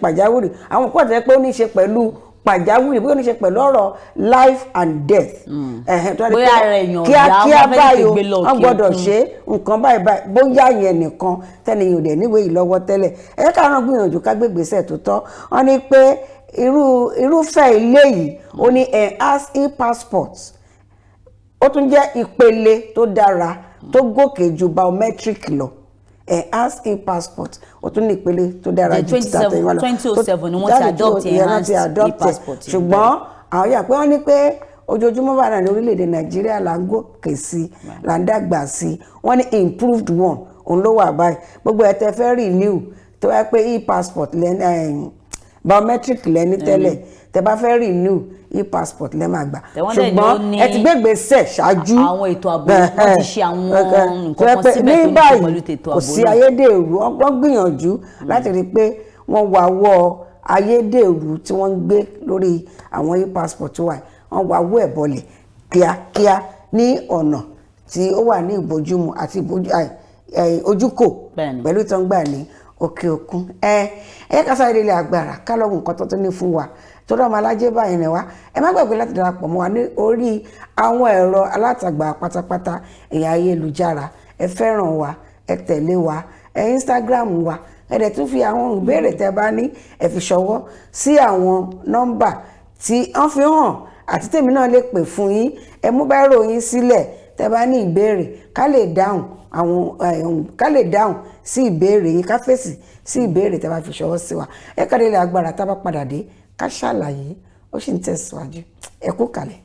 pàjáwìrì àwọn kò tẹ́ pé ó ní í ṣe pẹ̀lú pàjáwìrì bóyá ó ní í ṣe pẹ̀lú ọ̀rọ̀ life and death bóyá rẹ̀ yàn kíákíá báyìí wọ́n gbọ́dọ̀ ṣe nǹkan báyìí bóyá yẹn nìkan tẹ́lẹ̀ yóò dẹ̀ níwèé yìí lọ́wọ́ tẹ́lẹ̀ ẹ̀yẹ́ káwọn gbìyànjú ká gbégbèsè tó tọ́ wọ́n ní pé irúfẹ́ ilé yìí ó ní enhanced e-passport ó tún jẹ́ ìpele tó dára tó gòkè ju biometric lọ enhanced e-passport ó tún ní ìpele tó dára ju ti tàtẹ̀yìnwá lọ 2007 ni wọ́n ti adopt enhanced e-passport ṣùgbọ́n àwọn yà pé wọ́n ní pé ojoojúmọ́ bá náà ní orílẹ̀-èdè Nàìjíríà là ń gòkè sí là ń dàgbà sí wọ́n ní improved one òun ló wà báyìí gbogbo ẹ̀ tẹ́ fẹ́ renew tó wá pé e-passport biometric lẹ́ni tẹ́lẹ̀ tẹ́ bá fẹ́ renew e-passport lẹ́ máa gbà ṣùgbọ́n ẹ ti gbégbèsè ṣáájú àwọn ètò ààbò wọ́n ti ṣe àwọn nǹkan kan síbẹ̀ tó ní pẹ̀lú ètò ààbò náà kò sí ayédèrú wọ́n gbìyànjú láti rí i pé wọ́n wá wọ́ ayédèrú tí wọ́n ń gbé lórí àwọn e-passport wà wọ́n wá wọ́ ẹ̀ bọ̀lẹ̀ kíákíá ní ọ̀nà tí ó wà ní ìbójúmu àti ojúkò pẹ̀lú ìtàn gbà ní òkè òkun ẹ ká sáré ilé agbára ká lọ́gùn nǹkan tó ní fún wa tó dọ́ ọmọ alájẹ́ báyìí rẹ̀ wá ẹ má gbàgbé láti darapọ̀ mọ́ wa ní orí àwọn ẹ̀rọ alátagbà pátápátá ẹ̀yà ayélujára ẹ fẹ́ràn wa ẹ tẹ̀lé wa ẹ Instagram wa ẹ dẹ̀ tún fi àwọn ìbéèrè tẹ́ bá ní ẹ fi ṣọwọ́ sí àwọn nọ́mbà tí wọ́n fi hàn àti tèmi náà lè pè fún yín ẹ mú báírò yín sílẹ̀ tẹ́ bá ní ìbéèrè ká lè dáhùn sí ìbéèrè yín ká fèsì sí ìbéèrè tẹ́ bá fi ṣọwọ́ sí wa ẹ ká délé agbára tá bá padà dé ká ṣàlàyé ó sì ń tẹ̀síwájú ẹ kú kalẹ̀.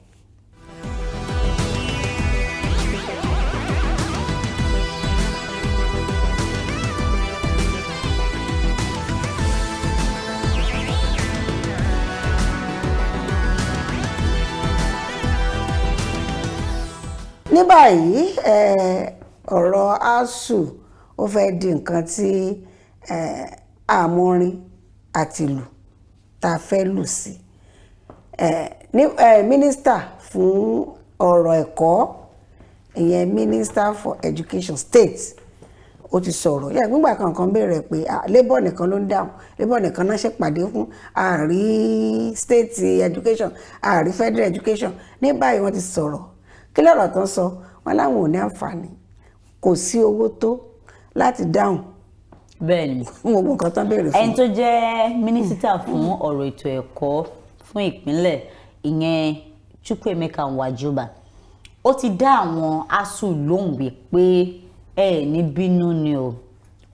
ní báyìí ọ̀rọ̀ ASUU ó fẹ́ di nǹkan tí àmúrin àtìlù tá a fẹ́ lù sí mínísítà fún ọ̀rọ̀ ẹ̀kọ́ ìyẹn Minister for Education State ó ti sọ̀rọ̀ yẹ gbígbà kankan béèrè pé labour nìkan ló ń dáhùn labour nìkan náà ṣèpàdé fún ààrí state education ààrí federal education ní báyìí wọ́n ti sọ̀rọ̀ kí lọ́rọ̀ tán sọ wọn láwọn ò ní àǹfààní kò sí owó tó láti dáhùn bẹ́ẹ̀ni gbogbo nǹkan tán béèrè fún. ẹni tó jẹ́ mínísítà fún ọ̀rọ̀ ètò ẹ̀kọ́ fún ìpínlẹ̀ ìyẹn Chukwuemeka Nwajuba ó ti dá àwọn ASUU lóhùn wípé ẹ ní bínú ni o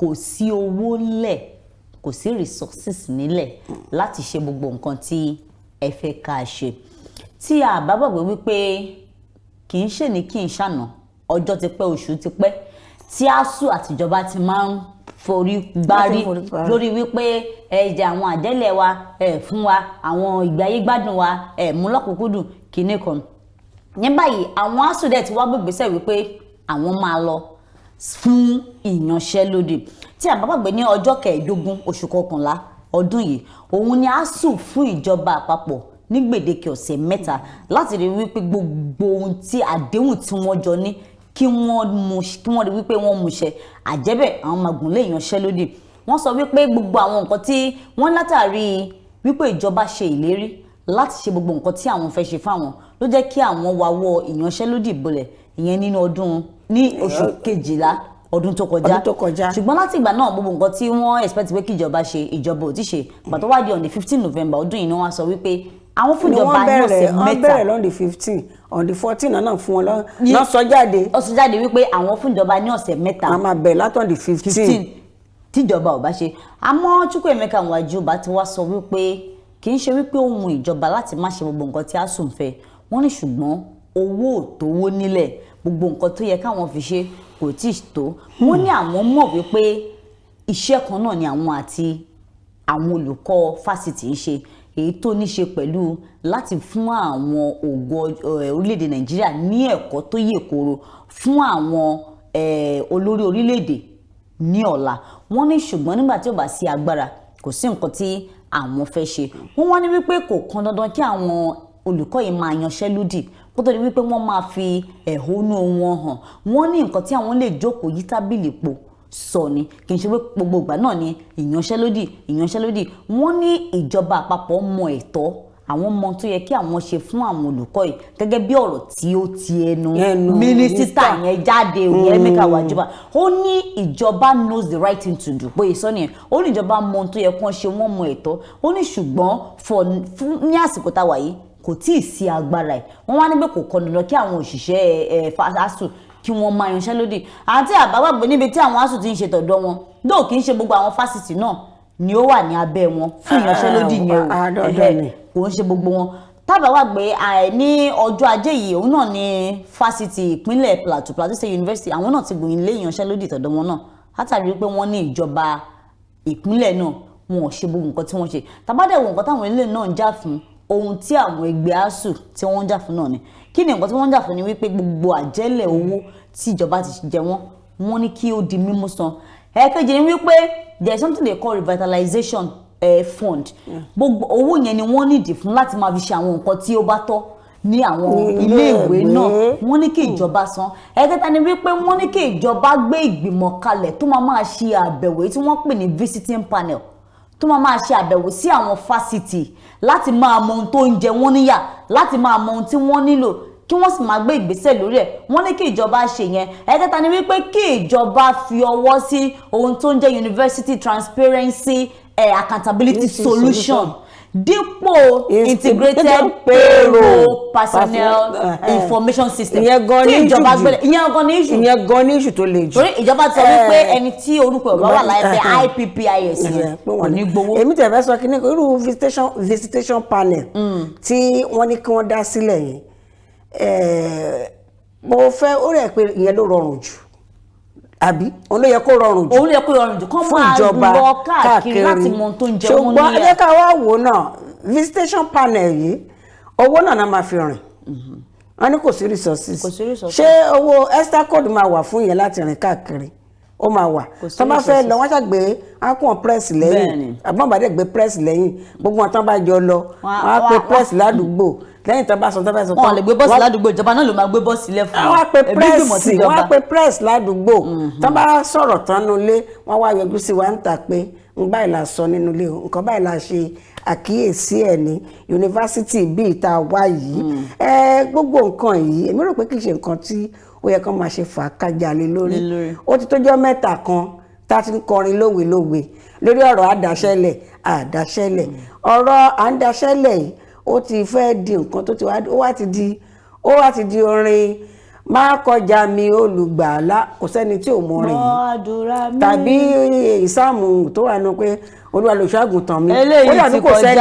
kò sí owó ńlẹ̀ kò sí resources nílẹ̀ láti ṣe gbogbo nǹkan tí ẹ fẹ́ ká ṣe tí a bá gbàgbé wípé kì í ṣe ní kí n ṣàná ọjọ́ ti pẹ́ oṣù ti pẹ́ tí ASUU àtijọba ti máa ń forí gbárí lórí wípé ẹ̀jẹ̀ àwọn àjẹ́lẹ̀ wa fún wa àwọn ìgbé ayé gbádùn wa mú lọ́kùnkúndùn kìíní kan ní báyìí àwọn ASUU dẹ̀ ti wá gbègbèsẹ̀ wípé àwọn máa lọ fún ìyanṣẹ́lódì tí a bá gbàgbé ní ọjọ́ 15 oṣù kọkànlá ọdún yìí òun ni ASUU fún ìjọba àpapọ̀ ní gbèdéke ọ̀sẹ̀ 3 láti rí wípé gbogbo ohun tí àdéhùn tí wọ́n jọ ní kí wọ́n rí wípé wọ́n múṣẹ àjẹ́bẹ̀ àwọn máa gùn lé ìyanṣẹ́lódì. Wọ́n sọ wípé gbogbo àwọn nǹkan tí wọ́n látàrí wípé ìjọba ṣe ìlérí láti ṣe gbogbo nǹkan tí àwọn fẹ́ ṣe fáwọn ló jẹ́ kí àwọn wáwọ́ ìyanṣẹ́lódì bolẹ̀ ìyẹn ní oṣù 12 ọdún tó kọjá ṣùgbọ́n láti ìgbà náà gbogbo nǹkan tí wọ́n expect pé kí ìjọba ṣe ìjọba ò ti ṣe ìgbà tó wá di on the 15 November ọdún yìí ni wọ́n sọ wípé àwọn fún ìjọba ní ọ̀sẹ̀ 3. wọ́n bẹ̀rẹ̀ lọ́n the 15 on the 14 náà fún wọn lọ sọ jáde wípé àwọn fún ìjọba ní ọ̀sẹ̀ 3. a máa bẹ̀rẹ̀ látọ̀ the 15 tíjọba ò bá ṣe. Àmọ́ Chukwuemeka Nwajioba ti wá sọ wípé kì í ṣe wípé ohun ìjọba láti má ṣe gbogbo nǹkan tí ASUU ń fẹ́ wọ́n ní ṣùgbọ́n owó ò tówó nílẹ̀ gbogbo nǹkan tó yẹ káwọn fi ṣe kò tí ì tó. Wọ́n ní àwọn mọ̀ wípé iṣẹ́ kan náà ni àwọn àti àwọn olùkọ́ fásitì ń ṣe èyí tó ní ṣe pẹ̀lú láti fún àwọn ògo orílẹ̀-èdè Nàìjíríà ní ẹ̀kọ́ tó yè kooro fún àwọn olórí orílẹ̀-èdè ní ọ̀la. Wọ́n ní ṣùgbọ́n nígbà tí ó bá sí agbára kò sí nǹkan tí àwọn fẹ́ ṣe. Wọ́n wá ní wípé kò kan dandan kí àwọn olùkọ́ yìí máa yanṣẹ́lódì kó tó di wípé wọ́n máa fi ẹ̀hónú wọn hàn. Wọ́n ní nǹkan tí àwọn lè jókòó yí tábìlì pò sọ ni kì í ṣe pé gbogbo ìgbà náà ni ìyanṣẹ́lódì. Wọ́n ní ìjọba àpapọ̀ mọ ẹ̀tọ́ àwọn ọmọ tó yẹ kí àwọn ṣe fún àwọn olùkọ́ yìí gẹ́gẹ́ bí ọ̀rọ̀ tí ó ti ẹnu mínísítà yẹn jáde Chukwuemeka Nwajioba. Ó ní ìjọba knows the right thing to do bóyá sọ nìyẹn. Ó ní ìjọba mọ ohun tó yẹ kí wọ́n ṣe wọ́n mọ ẹ̀tọ́. Ó ní ṣùgbọ́n fún ní àsìkò táwa yìí kò tí ì sí agbára ẹ̀. Wọ́n wá níbẹ̀ kò kọ́ dandan kí àwọn òṣìṣẹ́ ASUU kí wọ́n máa yanṣẹ́lódì. Àti àbáwàgbé níbi tí àwọn ASUU ti ń ṣe tọ̀dọ̀ wọn dóò kì í ṣe gbogbo àwọn fásitì náà ni ó wà ní abẹ́ wọn fún ìyanṣẹ́lódì yẹn kò ń ṣe gbogbo wọn. Tábàwàgbé ní ọjọ́ ajé yìí òun náà ni fásitì ìpínlẹ̀ Plateau State University àwọn náà ti gbìyànjú lé ìyanṣẹ́lódì tọ̀dọ̀ wọn náà látàrí pé wọ́n ní ìjọba ìpínlẹ̀ náà wọn ò ṣe gbogbo nǹkan tí wọ́n ṣe. Tàbádẹ́wò nǹkan táwọn ilé náà ń jà fún ohun tí àwọn ẹgbẹ́ ASUU tí wọ́n ń jà fún náà ni kí ni nǹkan tí wọ́n ń jà fún ni wípé gbogbo àjẹ́lẹ̀ owó tí ìjọba ti jẹ wọ́n ní kí ó di mímú san. Ẹ̀kejì ni wípé there is something they call revitalization fund. Gbogbo owó yẹn ni wọ́n nídìí fún láti máa fi ṣe àwọn nǹkan tí ó bá tọ́ ní àwọn iléèwé náà wọ́n ní kí ìjọba san. Ẹ̀kẹta ni wípé wọ́n ní kí ìjọba gbé ìgbìmọ̀ kalẹ̀ tó máa ṣe àbẹ̀wò tí wọ́n pè ní visiting panel tó máa ṣe àbẹ̀wò sí àwọn fásitì láti máa mọ ohun tó ń jẹ wọ́n níyà láti máa mọ ohun tí wọ́n nílò kí wọ́n sì máa gbé ìgbésẹ̀ lórí ẹ̀. Wọ́n ní kí ìjọba ṣe yẹn. Ẹ̀kẹta ni wípé kí ìjọba fi ọwọ́ sí ohun tó ń jẹ́ University Transparency Accountability Solution dípò integrated payroll personnel information system tí ìjọba gbẹlẹ ìyẹn gan ní issue tó le jù. torí ìjọba ti sọ wípé ẹni tí orúkọ ẹ̀ bá wà láìpẹ́ IPPIS yẹn kò ní gbowó. èmi tẹ̀ fẹ́ sọ kí ní irú visitation panel tí wọ́n ní kí wọ́n dá sílẹ̀ yẹn mo fẹ́ ó rẹ̀ pé ìyẹn ló rọrùn jù àbí òun ló yẹ kó rọrùn jù. òun ló yẹ kó rọrùn jù kó máa lọ káàkiri láti mọ ohun tó ń jẹ wọn níyà. ṣùgbọ́n ẹ ká wá wò náà visitation panel yìí owó náà máa fi rìn wọn ní kò sí resources ṣé owó extra code máa wà fún yẹn láti rìn káàkiri ó máa wà tó bá fẹ́ lọ wọ́n ṣàgbé akún press lẹ́yìn àbọ̀nbàdé gbé press lẹ́yìn gbogbo wọn tán bá jọ lọ wọ́n á pe press ládùúgbò lẹ́yìn tó bá sọ tó bá sọ. wọn lè gbé bọ́ọ̀sì ládùúgbò ìjọba náà ló máa gbé bọ́ọ̀sì lẹ̀ fún wọn. wọ́n á pe press ládùúgbò tó bá sọ̀rọ̀ tán nulẹ̀ wọ́n wá yọjú sí wa ń tà pé ń báyìí la sọ nínú ilé o nǹkan báyìí la ṣe àkíyèsí ẹ̀ ní yunifásitì bíi ìta wá yìí gbogbo nǹkan yìí èmi rò pé kì í ṣe nǹkan tí ó yẹ kán máa ṣe fà á kájà lé lórí ó ti tójọ́ mẹ́ta kan tá a ti ń kọrin lówe lórí ọ̀rọ̀ àdáṣẹ́lẹ̀ ọ̀rọ̀ àdáṣẹ́lẹ̀ yìí ó ti fẹ́ di nǹkan tó ti wá ó wá ti di orin máa kọjá mi olùgbàlà kò sẹ́ni tí ò mọ orin yìí tàbí ìsáàmù tó wà nù pé olúwa lòṣù àgùntàn mi eléyìí ti kọjá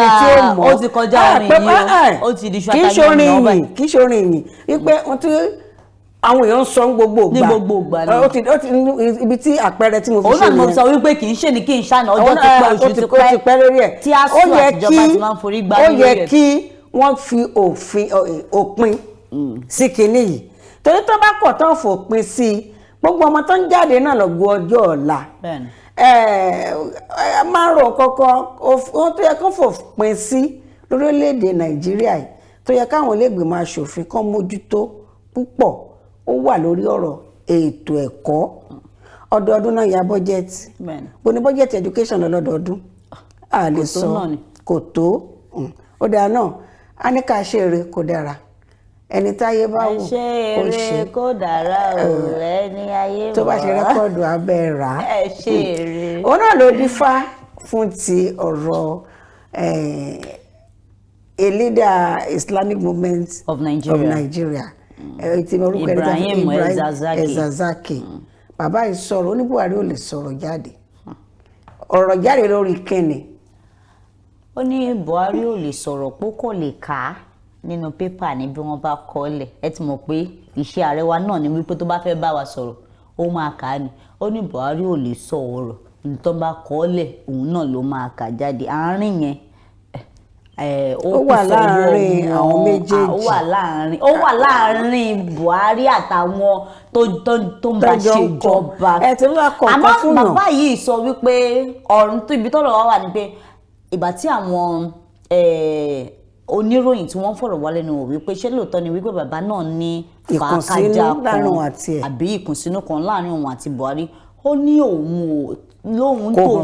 ó ti kọjá orin yìí ó ti di ṣàtàyàn náà báyìí kì í ṣe orin yìí wípé wọ́n ti àwọn èèyàn ń sọ ní gbogbo ìgbà ni ó ti ibi tí àpẹẹrẹ tí mo fi ṣe nìyẹn. òun náà mo sọ wípé kì í ṣe ni kì í ṣàna ọjọ́ ti pẹ́ oṣù ti pẹ́ lórí ẹ̀ tí ASUU àtijọba ti máa ń forí gbá lórí ẹ̀. ó yẹ kí wọ́n fi òpin sí kinní yìí torí tó bá kọ̀ tán fòpin sí gbogbo ọmọ tó ń jáde náà lọ́gbọ́ ọjọ́ ọ̀la máa ń rò kọ́kọ́ ohun tó yẹ kó fòpin sí lórílẹ̀‐èdè Nàìjíríà yìí tó yẹ káwọn iléègbìmọ̀ aṣòfin kan mójútó púpọ̀ ó wà lórí ọ̀rọ̀ ètò ẹ̀kọ́ ọdọọdún náà ya bọ́jẹ́tì bó ní bọ́jẹ́tì education lọ́dọọdún a lè sọ kò tó ó dáa náà a ní ká ṣe eré kó dára ẹni táyé bá wò kó ṣe kó dára ò ẹni ayé tó bá ṣe rẹ́kọ̀dù abẹ́ rà á ṣe eré. òun náà ló dífá fún ti ọ̀rọ̀ a leader Islamic movement of Nigeria. Ti orúkọ Ibrahim Ezazaki bàbá yìí sọ̀rọ̀ ó ní Buhari ò lè sọ̀rọ̀ jáde ọ̀rọ̀ jáde lórí kíni. Ó ní Buhari ò lè sọ̀rọ̀ púpọ̀ lè kà á nínú pépà ní bí wọ́n bá kọ lẹ̀ ẹ ti mọ̀ pé iṣẹ́ ààrẹ wa náà ni wípé tó bá fẹ́ bá wa sọ̀rọ̀ ó máa kà á ni. Ó ní Buhari ò lè sọ ọ̀rọ̀ nítorí bá kọ lẹ̀ òun náà ló máa kà jáde àárín yẹn ó wà láàárín àwọn méjèèjì ó wà láàárín Buhari àtàwọn tó ń bá ṣèjọba àmọ́ bàbá yìí sọ wípé ọ̀run tó ibi tọ́rọ̀ wá wà ní pé ìgbà tí àwọn oníròyìn tí wọ́n fọ̀rọ̀ wá lẹ́nu wò wípé ṣé lóòótọ́ ni wípé bàbá náà ní fàákàjà kan àbí ìkùnsínú kan láàárín òun àti Buhari ó ní òun lóhun tòun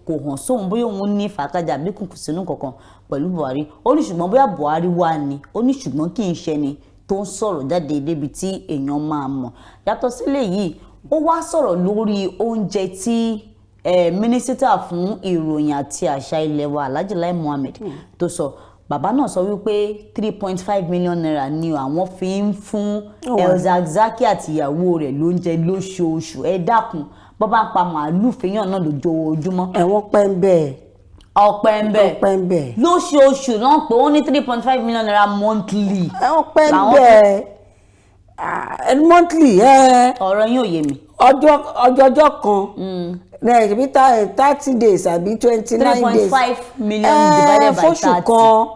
kò hàn sóhun bóyá òun ní fàákàjà àbí ìkùnsínú kankan pẹ̀lú Buhari ó ní ṣùgbọ́n bóyá Buhari wà ní ó ní ṣùgbọ́n kì í ṣe ni tó ń sọ̀rọ̀ jáde débi tí èèyàn máa mọ̀ yàtọ̀ sílẹ̀ yìí ó wá sọ̀rọ̀ lórí oúnjẹ tí mínísítà fún ìròyìn àti àṣà ilẹ̀ wa Alhaji Lai Mohammed tó sọ bàbá náà sọ wípé 3.5 million naira ni àwọn fi ń fún Ezazaki àti ìyàwó rẹ̀ lóúnjẹ lóṣooṣù ẹ dákun bọ́ bá ń pa màálù fèèyàn náà lójoojúmọ́. ẹ̀wọ̀n pẹ́ ń bẹ́ẹ̀ ọpẹ́ ń bẹ lóṣooṣù náà pé ó ní 3.5 million naira monthly. ọpẹ́ ń bẹ monthly ọ̀rọ̀ yín ò yé mi. ọjọ́ kan bí 30 days àbí 29 days 3.5 million divided by 30 fóṣù kan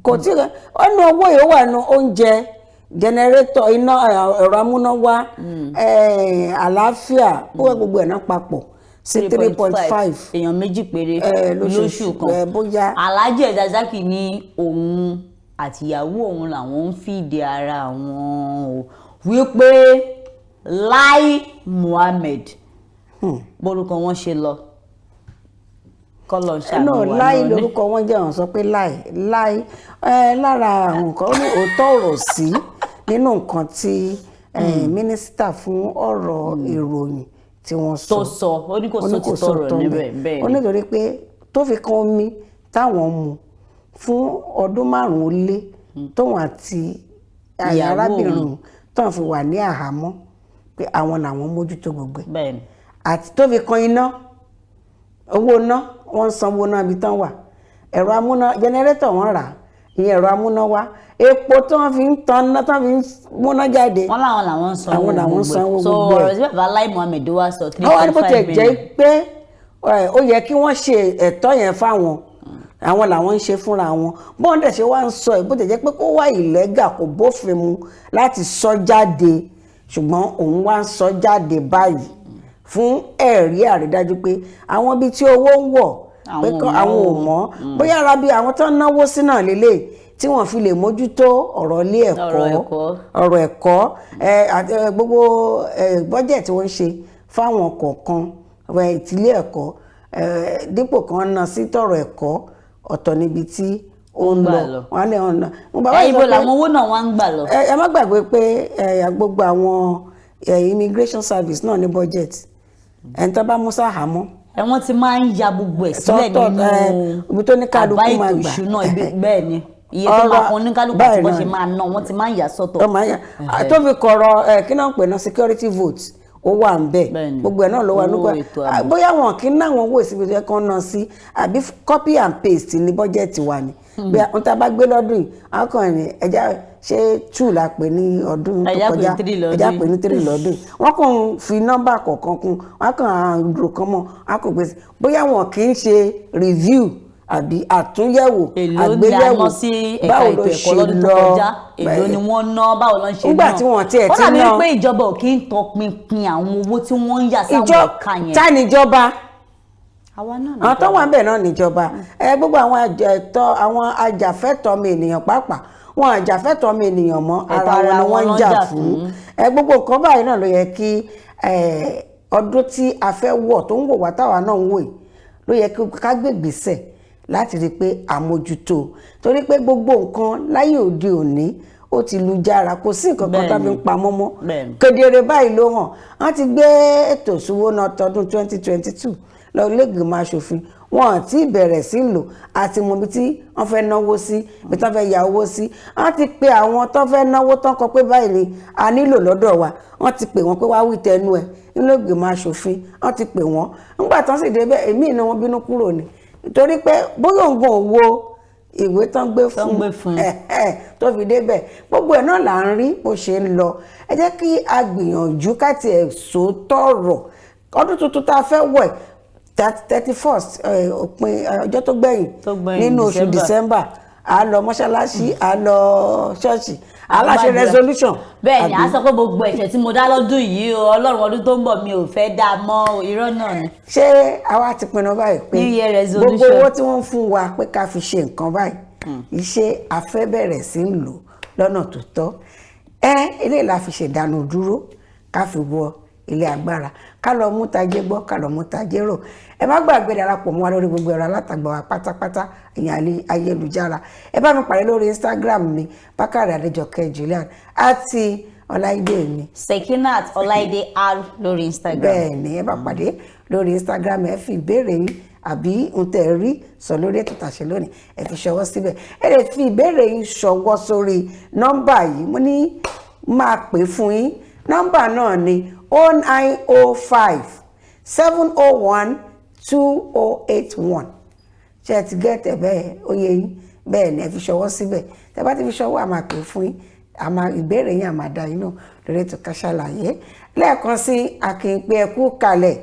kò tí ọ̀nà owó yìí ó wà ní oúnjẹ jẹnẹrétọ̀ iná ẹ̀rọ amúnáwá àlàáfíà ó wà gbogbo ẹ̀ náà papọ̀ sí 3.5 èèyàn méjì péré lóṣù kan bóyá. Alhaji Ezazaki ní òun àtìyàwó òun làwọn ń fìdí ara wọn o wípé Lai Mohammed borúkọ wọn ṣe lọ kọlọ ṣàánú wa lọ Lai lórúkọ wọn jẹ́ àwọn sọ pé Lai lára àwọn nǹkan ó ní òótọ́ ọ̀rọ̀ sí nínú nǹkan tí mínísítà fún ọ̀rọ̀ ìròyìn tí wọ́n sọ tó sọ ó ní kò sọ ti tọrọ níbẹ̀ bẹ́ẹ̀ ni ó nítorí pé tó fi kan omi táwọn mu fún ọdún 5 ó lé tóun àti arábìnrin tóun fi wà ní àhámọ́ pé àwọn làwọn mójútó gbogbo ẹ̀ àti tó fi kan iná owó ná wọ́n ń sanwó náà ibi tán wà ẹ̀rọ amúná jẹnẹrétọ̀ wọ́n rà ìyẹn ẹ̀rọ amúnáwá epo tí wọ́n fi ń tan ná tí wọ́n fi ń múná jáde wọ́n làwọn sanwó gbogbo so ọ̀rọ̀ sí bàbá Lai Mohammed wá sọ 3.5 million. àwọn àdìbò tẹ̀ jẹ́ pé ó yẹ kí wọ́n ṣe ẹ̀tọ́ yẹn fáwọn àwọn làwọn ń ṣe fúnra wọn bọ́n dẹ̀ ṣe wá ń sọ ìbò tẹ̀ jẹ́ pé kó wá ìlẹ́gà kò bófin mu láti sọ jáde ṣùgbọ́n òun wá ń sọ jáde báyìí fún ẹ̀rí àrídájú pé àwọn ibi tí owó ń wọ̀ pé àwọn ò mọ̀ bóyá ara bí àwọn tó ń náwó sí náà lélẹ̀ tí wọ́n fi lè mójútó ọ̀rọ̀ ilé ẹ̀kọ́ ọ̀rọ̀ ẹ̀kọ́ gbogbo bọ́jẹ̀tì wọ́n ń ṣe fáwọn kọ̀ọ̀kan ìtìlé ẹ̀kọ́ dípò kan ná sí tọ̀rọ̀ ẹ̀kọ́ ọ̀tọ̀ níbi tí ó ń lọ wọn lè ọ̀nà. ibo làwọn owó náà wá ń gbà lọ. ẹ má gbàgbé pé gbogbo àwọn immigration service náà ní budget ẹni tó bá mú sáhàmọ́. wọ́n ti máa ń ya gbogbo ẹ̀ sílẹ̀ nínú ibi tó ní kálukú máa gbà àbá ètò ìṣúná bẹ́ẹ̀ ni iye tó máa kan ní kálukú àti bó ṣe máa ná wọ́n ti máa ń yà sọ́tọ̀. tó fi kọ̀rọ̀ kí náà ń pè ná security vote ó wà ń bẹ gbogbo ẹ̀ náà ló wà nígbà bóyá wọn kì í ná àwọn owó ìsinmi tó yẹ kán ná sí àbí copy and paste ní bọ́jẹ̀tì wa ni bí àwọn tá a bá gbé lọ́dún yìí àwọn kan ní ẹja ṣé 2 la pè ní ọdún tó kọjá ẹja pè ní 3 lọ́dún wọ́n kàn fi nọ́mbà kọ̀ọ̀kan kún wọ́n kàn àrùn kan mọ́ wọ́n kàn pèsè bóyá wọn kì í ṣe review àbí àtúnyẹ̀wò àgbéyẹ̀wò báwo ló ṣe lọ èló ni wọ́n ná báwo ló ń ṣe náà nígbà tí wọ́n tiẹ̀ ti ná. ó dàbí pé ìjọba ò kí ń tọpinpin àwọn owó tí wọ́n ń yà sáwọn ẹ̀ka yẹn. ta níjọba àwọn tó wà ń bẹ̀ náà níjọba gbogbo àwọn ajàfẹ́tọ̀ọ́ ọmọ ènìyàn pàápàá wọn àjàfẹ́tọ̀ọ́ ọmọ ènìyàn mọ́ ara wọn ni wọ́n ń jà fún gbogbo nǹkan báyìí náà ló yẹ kí ọdún tí a fẹ́ wọ̀ tó ń wò wá táwa náà ń wò yìí ló yẹ ká gbé ìgbésẹ̀ láti rí i pé àmójútó torí pé gbogbo nǹkan láyé òde òní ó ti lu jára kò sí nǹkan kan tó fi ń pamọ́ mọ́ kedere báyìí ló hàn wọ́n ti gbé ètò ìṣúná tọdún 2022 lọ ilé-ìgbìmọ̀ aṣòfin wọn àti bẹ̀rẹ̀ sí lò àti mọ ibi tí wọ́n fẹ́ náwó sí ibi tí wọ́n fẹ́ ya owó sí wọ́n ti pe àwọn tó fẹ́ náwó tán kọ pé báyìí ni a nílò lọ́dọ̀ wa wọ́n ti pè wọ́n pé wá wí tẹnu ẹ̀ ilé-ìgbìmọ̀ aṣòfin wọ́n ti pè wọ́n nígbà tán sì débẹ̀ èmi ni wọ́n bínú kúrò ní nítorí pé bóyá òǹgàn òwò ìwé tán gbé fún tó fi débẹ̀ gbogbo ẹ̀ náà là ń rí bó ṣe ń lọ ẹ jẹ́ kí a gbìyànjú ká tiẹ̀ sòótọ́ ọ̀rọ̀ ọdún tuntun tá a fẹ́ wọ̀ 31st òpin ọjọ́ tó gbẹ̀yìn nínú oṣù December a lọ mọ́ṣáláṣí a lọ ṣọ́ọ̀ṣì aláṣẹ resolution. bẹ́ẹ̀ ni a sọ pé gbogbo ẹ̀ṣẹ̀ tí mo dá lọ́dún yìí o Ọlọ́run ọdún tó ń bọ̀ mi ò fẹ́ dá mọ́ irọ́ náà ni. ṣé àwa ti pinnu báyìí pé gbogbo owó tí wọ́n ń fún wa pé ká fi ṣe nǹkan báyìí iṣẹ́ afẹ́ bẹ̀rẹ̀ sí ń lò lọ́nà tó tọ́ eléyìí la fi ṣèdánù dúró ká fi wọ ilé agbára ká lọ mú tajé gbọ́ ká lọ mú tajé rò ẹ má gbàgbé darapọ̀ mọ́ wa lórí gbogbo ẹ̀rọ alátagbà wa pátápátá ìyẹn ayélujára ẹ bá mi pàdé lórí Instagram mi Bakare Adejoke Julian àti Ọláìdé mi Sekinat Ọláìdé R lórí Instagram. bẹ́ẹ̀ ni ẹ bá pàdé lórí Instagram ẹ fi ìbéèrè yín àbí ohun tẹ́ ẹ rí sọ lórí ètò tàṣẹ lónìí ẹ fi ṣọwọ́ síbẹ̀ ẹ lè fi ìbéèrè yín ṣọwọ́ sórí nọ́mbà yìí mo ní máa pè fún yín nọ́mbà náà ni 0905 701 2081 ṣe ẹ ti gẹ́tẹ̀ bẹ́ẹ̀ ó yẹ yín bẹ́ẹ̀ ni ẹ fi ṣọwọ́ síbẹ̀ tẹ́ bá ti fi ṣọwọ́ àmà pè fún yín àmà ìbéèrè yín àmà dá yín náà lórí ètò Ká Sálàyé lẹ́ẹ̀kan sí akínpé ẹkú kalẹ̀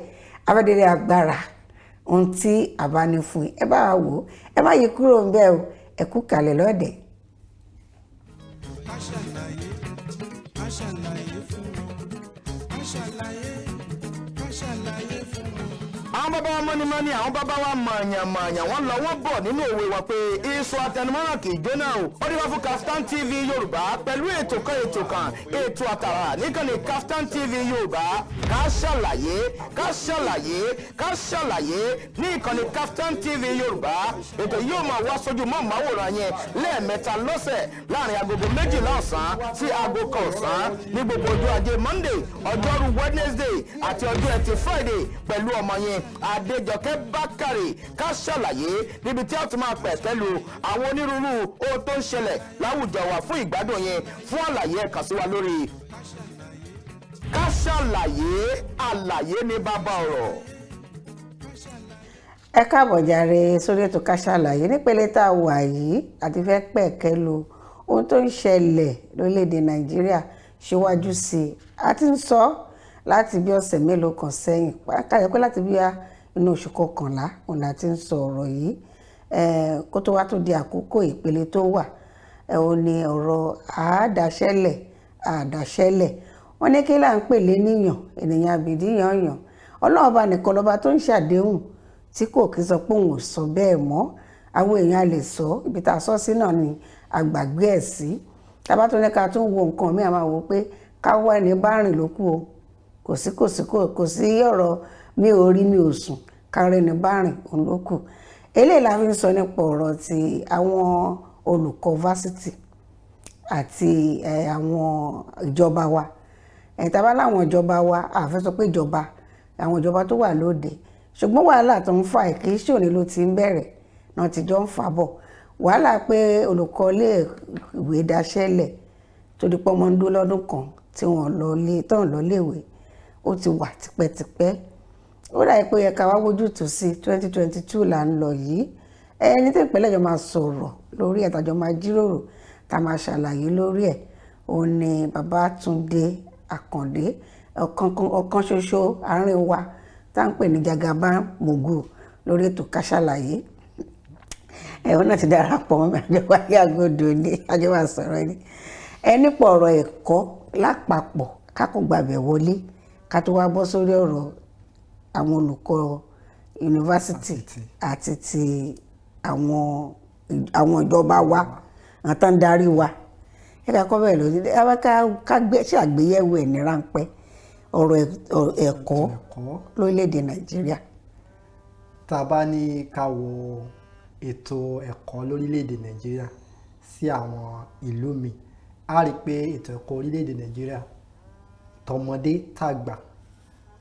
abẹ́dẹ́rẹ́ agbára ohun tí a bá ní fún yín ẹ bá wò ó ẹ má yí kúrò ń bẹ́ẹ̀ o ẹkú kalẹ̀ lọ́dẹ̀. Ká Sálàyé, Ká Sálàyé fún wọn, Ká Sálàyé, Ká Sálàyé fún wọn. àwọn bàbá wa mọ́nimọ́ni àwọn bàbá wa mọ̀ọ̀yàn wọ́n lọ wọ́n bọ̀ nínú òwe wa pé iṣu atẹnumọ́ràn kì í jóná o. ó dé wá fún Kaftan TV Yorùbá pẹ̀lú ètò ètò àtàrà níkànnì Kaftan TV Yorùbá Ká Sálàyé Ká Sálàyé Ká Sálàyé ní ìkànnì Kaftan TV Yorùbá ètò yóò máa wá sójú mọ́ màwòrán yẹn lẹ́ẹ̀mẹ́ta lọ́sẹ̀ láàrin agogo 12 ọ̀sán sí aago 1 ọ̀sán ní gbogbo ọjọ́ ajé Monday Ọjọ́rú Wednesday àti ọjọ́ Ẹtì Friday pẹ̀lú ọmọ yẹn Adejoke Bakare Ká Sálàyé níbi tí a tún máa pẹ̀ pẹ̀lú àwọn onírúurú ohun tó ń ṣẹlẹ̀ láwùjọ wa fún ìgbádùn yẹn fún àlàyé ẹ kàn sí wa lórí Ká Sálàyé àlàyé ní bàbá ọ̀rọ̀. ẹ káàbọ̀ jàre sórí ètò Ká Sálàyé nípele tá a wà yìí àti fẹ́ pẹ̀kẹ́ lu ohun tó ń ṣẹlẹ̀ lórílẹ̀‐èdè Nàìjíríà síwájú sí i a ti ń sọ láti bí ọ̀sẹ̀ mélòó kan sẹ́yìn káyọ̀ pé láti bí inú oṣù kọkànlá òun la ti ń sọ ọ̀rọ̀ yìí kó tó wá tó di àkókò ìpele tó wà òun ni ọ̀rọ̀ àdáṣẹ́lẹ̀ wọ́n ní kí là ń pè léníyàn ènìyàn àbìdí yànyàn Ọlọ́run ọba nìkan lọ́ba tó ń ṣàdéhùn tí kò kí sọ pé òun ò sọ bẹ́ẹ̀ mọ́ àwọn èèyàn lè sọ ibi tá a sọ sí náà ni àgbàgbé ẹ̀ sí tábà tó ní ká tún wo nǹkan mi àmà wò pé káwọ́ ẹni bá rìn lókù o kò sí ọ̀rọ̀ mi ò rí mi ò sùn kárẹ́ ní bá rìn òun ló kù eléyìí la fi ń sọ nípa ọ̀rọ̀ ti àwọn olùkọ́ fásitì àti àwọn ìjọba wa tàbá láwọn ìjọba wa àfẹ́ sọ pé àwọn ìjọba tó wà lóde ṣùgbọ́n wàhálà tó ń fa kì í ṣòní ló ti ń bẹ̀rẹ̀ náà ti jọ ń fà bọ̀ wàhálà pé olùkọ́ ilé ìwé daṣẹ́lẹ̀ tó di pọ́nmọ́ ń dó lọ́dún kan tí wọ́n tán lọ léèwé ó ti wà tipẹ́tipẹ́ ó dà pé yẹ ká wá wójútùú sí 2022 là ń lọ yìí ẹni tí ìpínlẹ̀ jọ máa sọ̀rọ̀ lórí ẹ̀ tàjọ máa jíròrò tá máa ṣàlàyé lórí ẹ̀ òun ni Babátúndé Àkàndé ọ̀kan ṣoṣo àárín wa tá ń pè ní Jagaban Mogu lórí ètò Ká Sálàyé ẹ̀wọ̀n náà ti darapọ̀ mọ́ mi àjọwá yàgòdò ní àjọwá sọ̀rọ̀ ni ẹni pọ̀ ọ̀rọ̀ ẹ̀kọ́ lápapọ̀ kákó gbàbẹ̀ wọlé ká tó wá bọ́ sórí ọ̀rọ̀ àwọn olùkọ́ yunifásitì àti ti àwọn ìjọba wa àwọn tó ń darí wa ẹ̀ka kọ́ bẹ́ẹ̀ lọ ká ṣe àgbéyẹ̀wò ẹ̀ ní ráńpẹ́ ọ̀rọ̀ ẹ̀kọ́ lórílẹ̀‐èdè Nàìjíríà. Tá a bá ní ká wo ètò ẹ̀kọ́ lórílẹ̀‐èdè Nàìjíríà sí àwọn ìlú mi a rí i pé ètò ẹ̀kọ́ orílẹ̀‐èdè Nàìjíríà tọmọdé tàgbà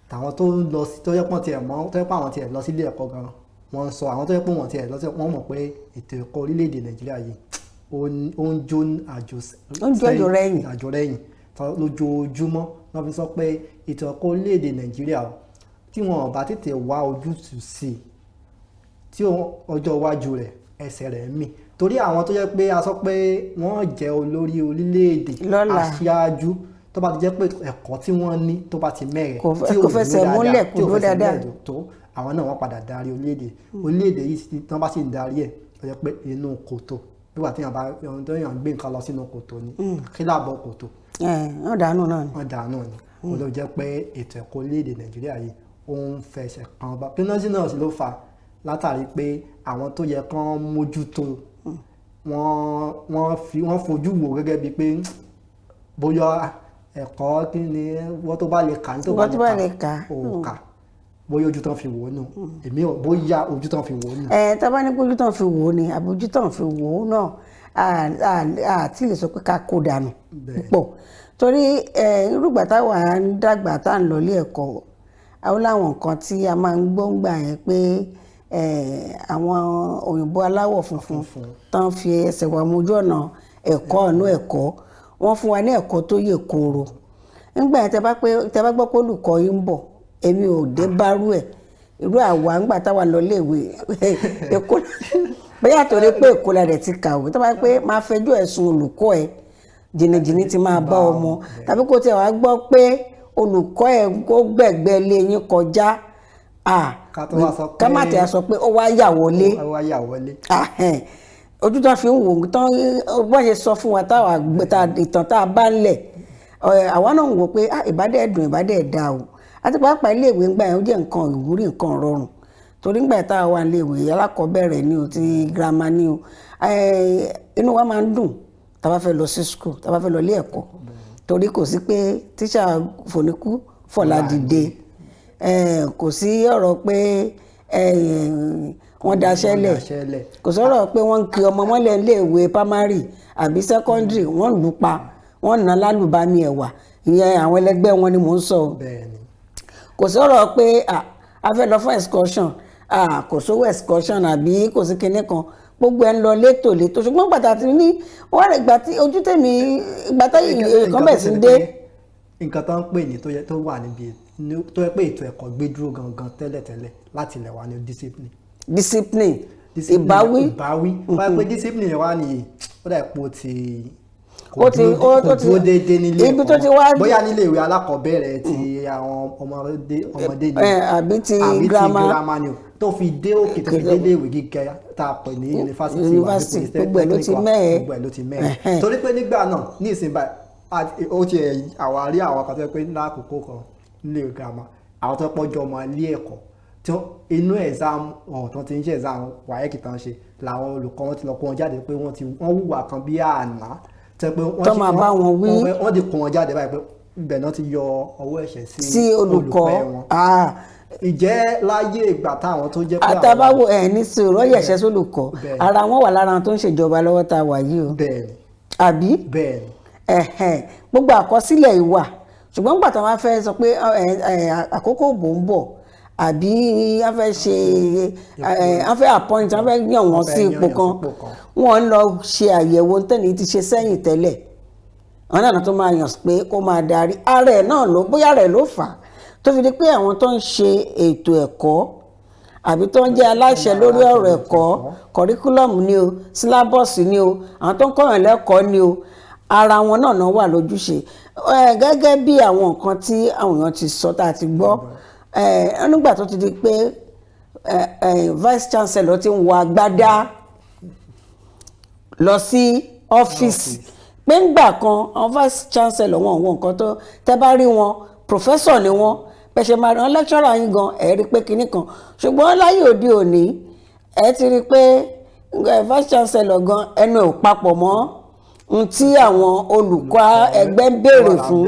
tàwọn tó ń lọ sí tó yẹ pọ́n tiẹ̀ mọ́ tó yẹ pé àwọn tiẹ̀ lọ sílé ẹ̀kọ́ gan wọ́n sọ àwọn tó yẹ pé wọ́n tiẹ̀ lọ sí wọ́n mọ̀ pé ètò ẹ̀kọ́ orílẹ̀‐èdè Nàìjíríà yìí ó ń jó àjò rẹ̀yìn lójoojúmọ́ wọ́n fi sọ pé ètò ẹ̀kọ́ orílẹ̀‐èdè Nàìjíríà tí wọn bá tètè wá ojútùú sí i tí ọjọ́ iwájú rẹ̀ ẹsẹ̀ rẹ̀ mì torí àwọn tó yẹ pé a sọ pé wọ́n jẹ́ olórí orílẹ̀‐èdè aṣáájú tó bá ti jẹ́ pé ẹ̀kọ́ tí wọ́n ní tó bá ti mẹ́rẹ̀ tí ò fẹsẹ̀ múlẹ̀ kò dúró dáadáa tó àwọn náà wọ́n padà darí orílẹ̀‐èdè yìí tí wọ́n bá sì ń darí ẹ̀ ó yẹ pé inú kòtò nígbà tí èèyàn gbé nǹkan lọ sínú kòtò ni kí láàbọ̀ kòtò wọ́n dànù náà ni ó ló jẹ́ pé ètò ẹ̀kọ́ orílẹ̀‐èdè Nàìjíríà yìí ó ń fẹsẹ̀ kan bá pínlẹ́sì náà sì ló fà látàrí pé àwọn tó yẹ kán mójútó wọ́n fojú wò gẹ́gẹ́ bíi pé bóyá ẹ̀kọ́ kí ni wọ́n tó bá lè kà ní tó bá lè kà òkà bóyá ojú tán fi wò ó nù èmi ò bóyá ojú tán fi wò ó nù. tá a bá ní pé ojú tán fi wò ó ni àbí ojú tán fi wò ó náà àti lè sọ pé ká kó dànù púpọ̀ torí irúgbà táwa ń dàgbà tá à ń lọ ilé ẹ̀kọ́ àwọn láwọn nǹkan tí a máa ń gbọ́ ń gbà yẹn pé àwọn òyìnbó aláwọ̀ funfun tán fi ẹsẹ̀ wà mójú ọ̀nà ẹ̀kọ́ ọ̀nà ẹ̀kọ́ wọ́n fún wa ní ẹ̀kọ́ tó yè kooro nígbà yẹn tẹ́ bá gbọ́ pé olùkọ́ yín ń bọ̀ èmi ò dé bárú ẹ̀ irú àwa ńgbà táwa lọ léèwé èkó bóyá torí pé èkó la rẹ̀ ti kàwé tó bá pé máa fẹjọ́ ẹ̀sùn olùkọ́ ẹ̀ jìnnìjìnnì ti máa bá ọmọ tàbí kó tiẹ̀ wá gbọ́ pé olùkọ́ ẹ̀ kó gbẹ̀gbẹ́ lé yín kọjá ká má tẹ̀ sọ pé ó wá yà wọlé ojú tó fi ń wò tán bọ́n ṣe sọ fún wa ìtàn tá a bá ń lẹ̀ àwa náà ń wò pé ìbádẹ́ ẹ̀dùn ìbádẹ́ ẹ̀dá o àti pàápàá iléèwé ńgbà yẹn ó jẹ́ nǹkan ìwúrí nǹkan rọrùn torí ńgbà tá a wà iléèwé alákọ̀ọ́bẹ̀rẹ̀ ni o ti girama ni o inú wa máa ń dùn tá a bá fẹ́ lọ sí school tá a bá fẹ́ lọ ilé ẹ̀kọ́ torí kò sí pé tíṣà fòníkú fọ̀lá dìde kò sí ọ̀rọ̀ pé wọ́n daṣẹ́ lẹ̀ kò sọ̀rọ̀ pé wọ́n ń kí ọmọ mọ́lẹ̀ iléèwé primary àbí secondary wọ́n lù pa wọ́n ná lálùbami ẹ̀wà ìyẹn àwọn ẹlẹgbẹ́ wọn ni mò ń sọ kò sọ̀rọ̀ pé a fẹ́ lọ fún excursion kò sówó excursion àbí kò sí kinní kan gbogbo ẹ̀ ń lọ létòlétò ṣùgbọ́n pàtàkì ní wọ́n rẹ̀ gbà tí ojú tèmi ìgbà tá ìkan bẹ̀ sí dé. nǹkan tó ń pè ní tó wà níbi tó yẹ pé ètò ẹ̀kọ́ gbé dúró gangan tẹ́lẹ̀tẹ́lẹ̀ láti ilẹ̀ wa ní discipline ìbáwí báyìí pé discipline yẹn wà nìyí ó dà pé kò dúró déédéé nílé ẹ̀kọ́ bóyá nílé ìwé alákọ̀ọ́bẹ̀rẹ̀ ti àwọn ọmọdé ni àbí ti girama ni tó fi dé òkè tó fi dé ilé ìwé gíga tá a pè ní yunifásitì gbogbo ẹ̀ ló ti mẹ́ẹ̀ torí pé nígbà náà ní ìsìn báyìí ó ti àwárí àwọn kan tó yẹ pé lákòókò kan nílé ìwé girama àwọn tó pọ́jọ́ ọmọ ilé ẹ̀kọ́ tí inú exam ọ̀tún ti ń ṣe exam wáyẹ́kì tán ṣe làwọn olùkọ́ wọn ti lọ kó wọn jáde pé wọ́n hùwà kan bí àná tẹ́ pé wọ́n ti kó wọn jáde báyìí pé ibẹ̀ náà ti yọ ọwọ́ ẹ̀ṣẹ̀ sí olùkọ́ wọn. ìjẹ́ láyé ìgbà táwọn tó jẹ́ pé àwọn àtàbáwò ní sòrò ẹ̀ṣẹ̀ sólùkọ́ ara wọn wà lára tó ń ṣèjọba lọ́wọ́ tá a wà yìí o àbí gbogbo àkọsílẹ̀ ìwà ṣùgbọ́n gbàtà wọn fẹ́ sọ pé àkókò òbò ń bọ̀ àbí wọ́n fẹ́ ṣe wọ́n fẹ́ appoint wọ́n fẹ́ yàn wọ́n sí ipò kan wọ́n ń lọ ṣe àyẹ̀wò tẹ́lẹ̀ ti ṣe sẹ́yìn tẹ́lẹ̀ wọ́n náà tó máa yàn pé kó máa darí ara ẹ̀ náà ló bóyá rẹ̀ ló fà á tó fi di pé àwọn tó ń ṣe ètò ẹ̀kọ́ àbí tó ń jẹ́ aláṣẹ lórí ọ̀rọ̀ ẹ̀kọ́ kọ̀ríkúlọ̀mù ni o sílábọ̀sì ni o àwọn tó ń kọ́yàn lẹ́kọ̀ọ́ ni o ara wọn náà wà lójúṣe gẹ́gẹ́ bí àwọn nǹkan tí àwọn èèyàn ti sọ tá a ti gbọ́ nígbà tó ti di pé vice chancellor ti ń wọ agbádá lọ sí ọ́fíìsì pé ńgbà kan àwọn vice chancellor wọn nǹkan tó tẹ́ bá rí wọn professor ni wọ́n pẹ̀sẹ̀ máa ràn lecturer yín gan ẹ̀ rí pé kinní kan ṣùgbọ́n láyé òde òní ẹ ti rí pé vice chancellor gan ẹnu ẹ̀ ò papọ̀ mọ́ ohun tí àwọn olùkọ́ ẹgbẹ́ ń béèrè fún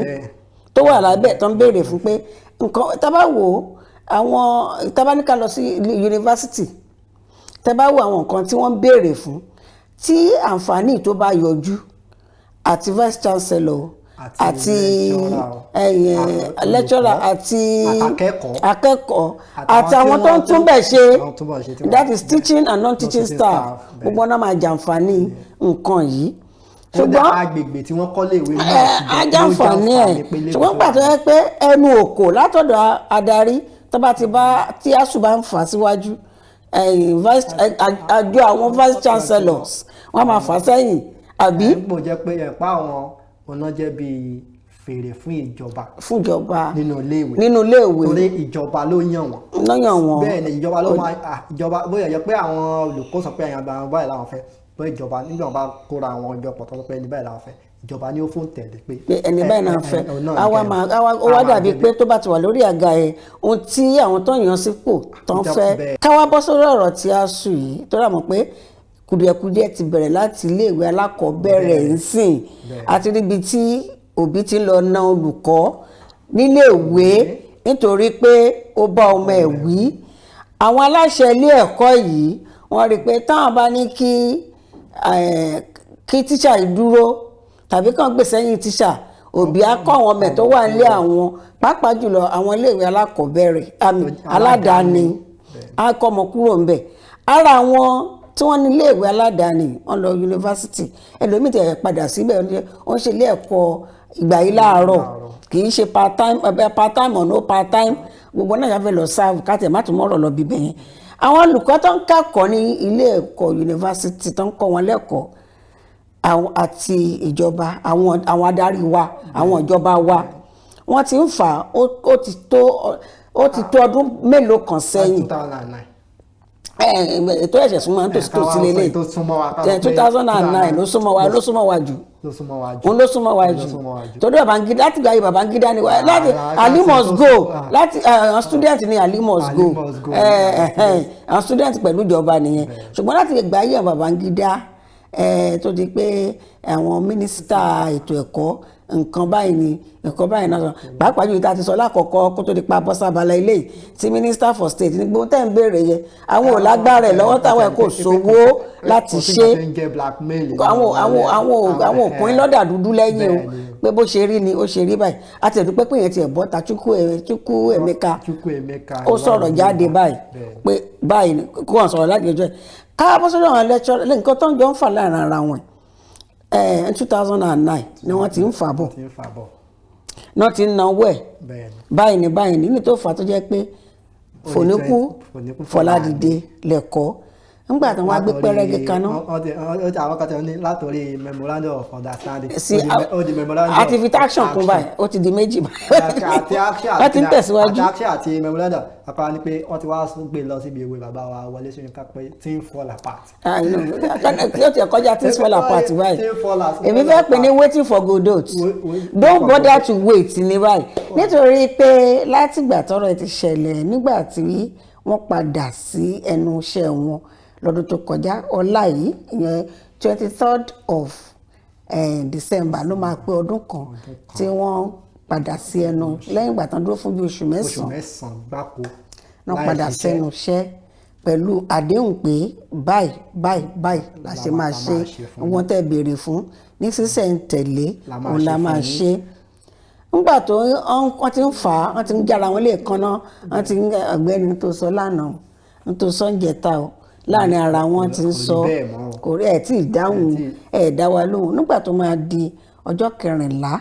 tó wà lábẹ́ tó ń béèrè fún pé nǹkan tá bá wò àwọn tá bá ní ká lọ sí yunifásitì tá bá wò àwọn nǹkan tí wọ́n ń béèrè fún tí àǹfààní tó bá yọjú àti vice chancellor àti lecturer àti akẹ́kọ̀ọ́ àti àwọn tó ń túnbẹ̀ ṣe that is teaching and non-teaching staff gbogbo náà máa jàǹfààní nǹkan yìí ṣùgbọ́n agbègbè tí wọ́n kọ́ léèwé náà ajáǹfààní ẹ̀ ṣùgbọ́n pàtó yẹ pé ẹnu òkò látọ̀dọ̀ adarí tó bá ti bá tí asu bá ń fà síwájú àjọ àwọn vice chancellors wọ́n máa fà sẹ́yìn àbí. ẹ̀ ń pò jẹ́ pé ẹ̀pá àwọn ọ̀nà jẹ́ bíi fèrè fún ìjọba nínú iléèwé torí ìjọba ló yàn wọ́n bẹ́ẹ̀ ni ìjọba ló máa ìjọba bóyá yẹ pé àwọn olùkọ́ sọ pé àyàn àgbà báyìí làwọn fẹ́ bóyá ìjọba nígbà wọn bá kóra àwọn ìjọ pọ̀ tó sọ pé ẹni báyìí làwọn fẹ́ ìjọba ni ó fún tẹ̀lé pé ẹni báyìí náà fẹ́ ó wá dàbí pé tó bá ti wà lórí àga ẹ̀ ohun tí àwọn tó yàn sípò tó ń fẹ́ káwá bọ́ sórí ọ̀rọ̀ tí a sùn yìí tó rà mọ́ pé kùdìẹ̀kùdìẹ̀ ti bẹ̀rẹ̀ láti iléèwé alákọ̀ọ́bẹ̀rẹ̀ ńsìn àti níbi tí òbí ti lọ na olùkọ́ níléèwé nítorí pé ó bá ọmọ ẹ̀ wí àwọn aláṣẹ ilé ẹ̀kọ́ yìí wọ́n rí i pé táwọn bá ní kí tíṣà yìí dúró tàbí kàn gbé sẹ́yìn tíṣà òbí á kọ́ àwọn ọmọ ẹ̀ tó wà nílé àwọn pàápàá jùlọ àwọn iléèwé alákọ̀ọ́bẹ̀rẹ̀ aládàáni á kọ́ ọmọ kúrò ńbẹ̀ ara àwọn tí wọ́n ní iléèwé aládàáni wọ́n lọ yunifásitì ẹlòmíì tẹ̀ padà síbẹ̀ wọ́n ṣe ilé ẹ̀kọ́ ìgbà yìí láàárọ̀ kì í ṣe part time or no part time gbogbo náà yà fẹ́ lọ sáàbù káàtẹ̀ má tún mọ́rọ̀ lọ bíbẹ̀ yẹn àwọn olùkọ́ tó ń kẹ́kọ̀ọ́ ní ilé ẹ̀kọ́ yunifásitì tó ń kọ́ wọn lẹ́kọ̀ọ́ àti ìjọba àwọn adarí wa àwọn ìjọba wa wọ́n ti ń fà ó ti tó ọdún mélòó kan sẹ́yìn ètò ẹ̀ṣẹ̀ súnmọ́ tó sí lélẹ̀ 2009 ló súnmọ́ wa jù òun ló súnmọ́ wa jù torí Babangida láti gba Babangida ni láti Ali must go láti àwọn student ni Ali must go àwọn student pẹ̀lú ìjọba nìyẹn ṣùgbọ́n láti gba ayé Babangida tó di pé àwọn mínísítà ètò ẹ̀kọ́ nǹkan báyìí ni nǹkan báyìí náà sọ pàápàá jù tá a ti sọ lákọ̀ọ́kọ́ kó tó di pa bọ́sàbàlà ilé tí minister for state ní gbogbo tẹ́ ń béèrè yẹn àwọn ò lágbára ẹ̀ lọ́wọ́ táwọn ẹ̀ kò sówó láti ṣe àwọn òpin lọ́dà dúdú lẹ́yìn o pé bó ṣe rí ni ó ṣe rí báyìí àti ẹ̀dúpẹ́ pé yẹn ti ẹ̀ bọ́ta Chukwu Emeka ó sọ̀rọ̀ jáde báyìí pé báyìí kó wọn sọ̀rọ̀ láti ẹjọ́ ẹ̀ káàbọ̀ sọ́dọ̀ àwọn lecture nǹkan tó ń jọ ń fà láàrin ara wọn 2009 ni wọ́n ti ń fà bọ̀ náà ti ń náwó ẹ̀ báyìí ní tó fà tó jẹ́ pé fòníkú fọládìde lẹ́kọ̀ọ́ nígbà tí wọ́n á gbé pẹ́rẹ́gì kaná. àwọn kan tẹ̀ ní látòrí memorandum of understanding àti fi action kún báyìí ó ti di méjì báyìí wọ́n ti ń tẹ̀síwájú. àti action àti memorandum àpá ni pé wọ́n ti wá gbé lọ síbi ìwé bàbá wa Wọlé Ṣóyínká pé things fall apart. yóò ti kọjá things fall apart báyìí èmi fẹ́ pè ní waiting for Godot don't bother to wait ní báyìí nítorí pé látìgbà tọ́rọ̀ ti ṣẹlẹ̀ nígbà tí wọ́n padà sí ẹnu iṣẹ́ wọn lọ́dún tó kọjá ọ̀la yìí ìyẹn 23rd of December ló máa pé ọdún kan tí wọ́n padà sí ẹnu lẹ́yìn ìgbà tán dúró fún bí oṣù mẹ́sàn-án gbáko náà padà sẹ́nu iṣẹ́ pẹ̀lú àdéhùn pé báyìí la ṣe máa ṣe wọ́n tẹ́ béèrè fún ní sísẹ̀ǹtẹ̀lé òun la máa ṣe nígbà tó wọ́n ti ń fà á wọ́n ti ń jára wọn lẹ́ẹ̀kan náà wọ́n ti ń ọ̀gbẹ́ni tó sọ lánàá tó sọ ń jẹta o láàrin ara wọn ti ń sọ kò rí ẹ̀ tí ì dáhùn ẹ̀ dá wa lóhùn nígbà tó máa di ọjọ́ 14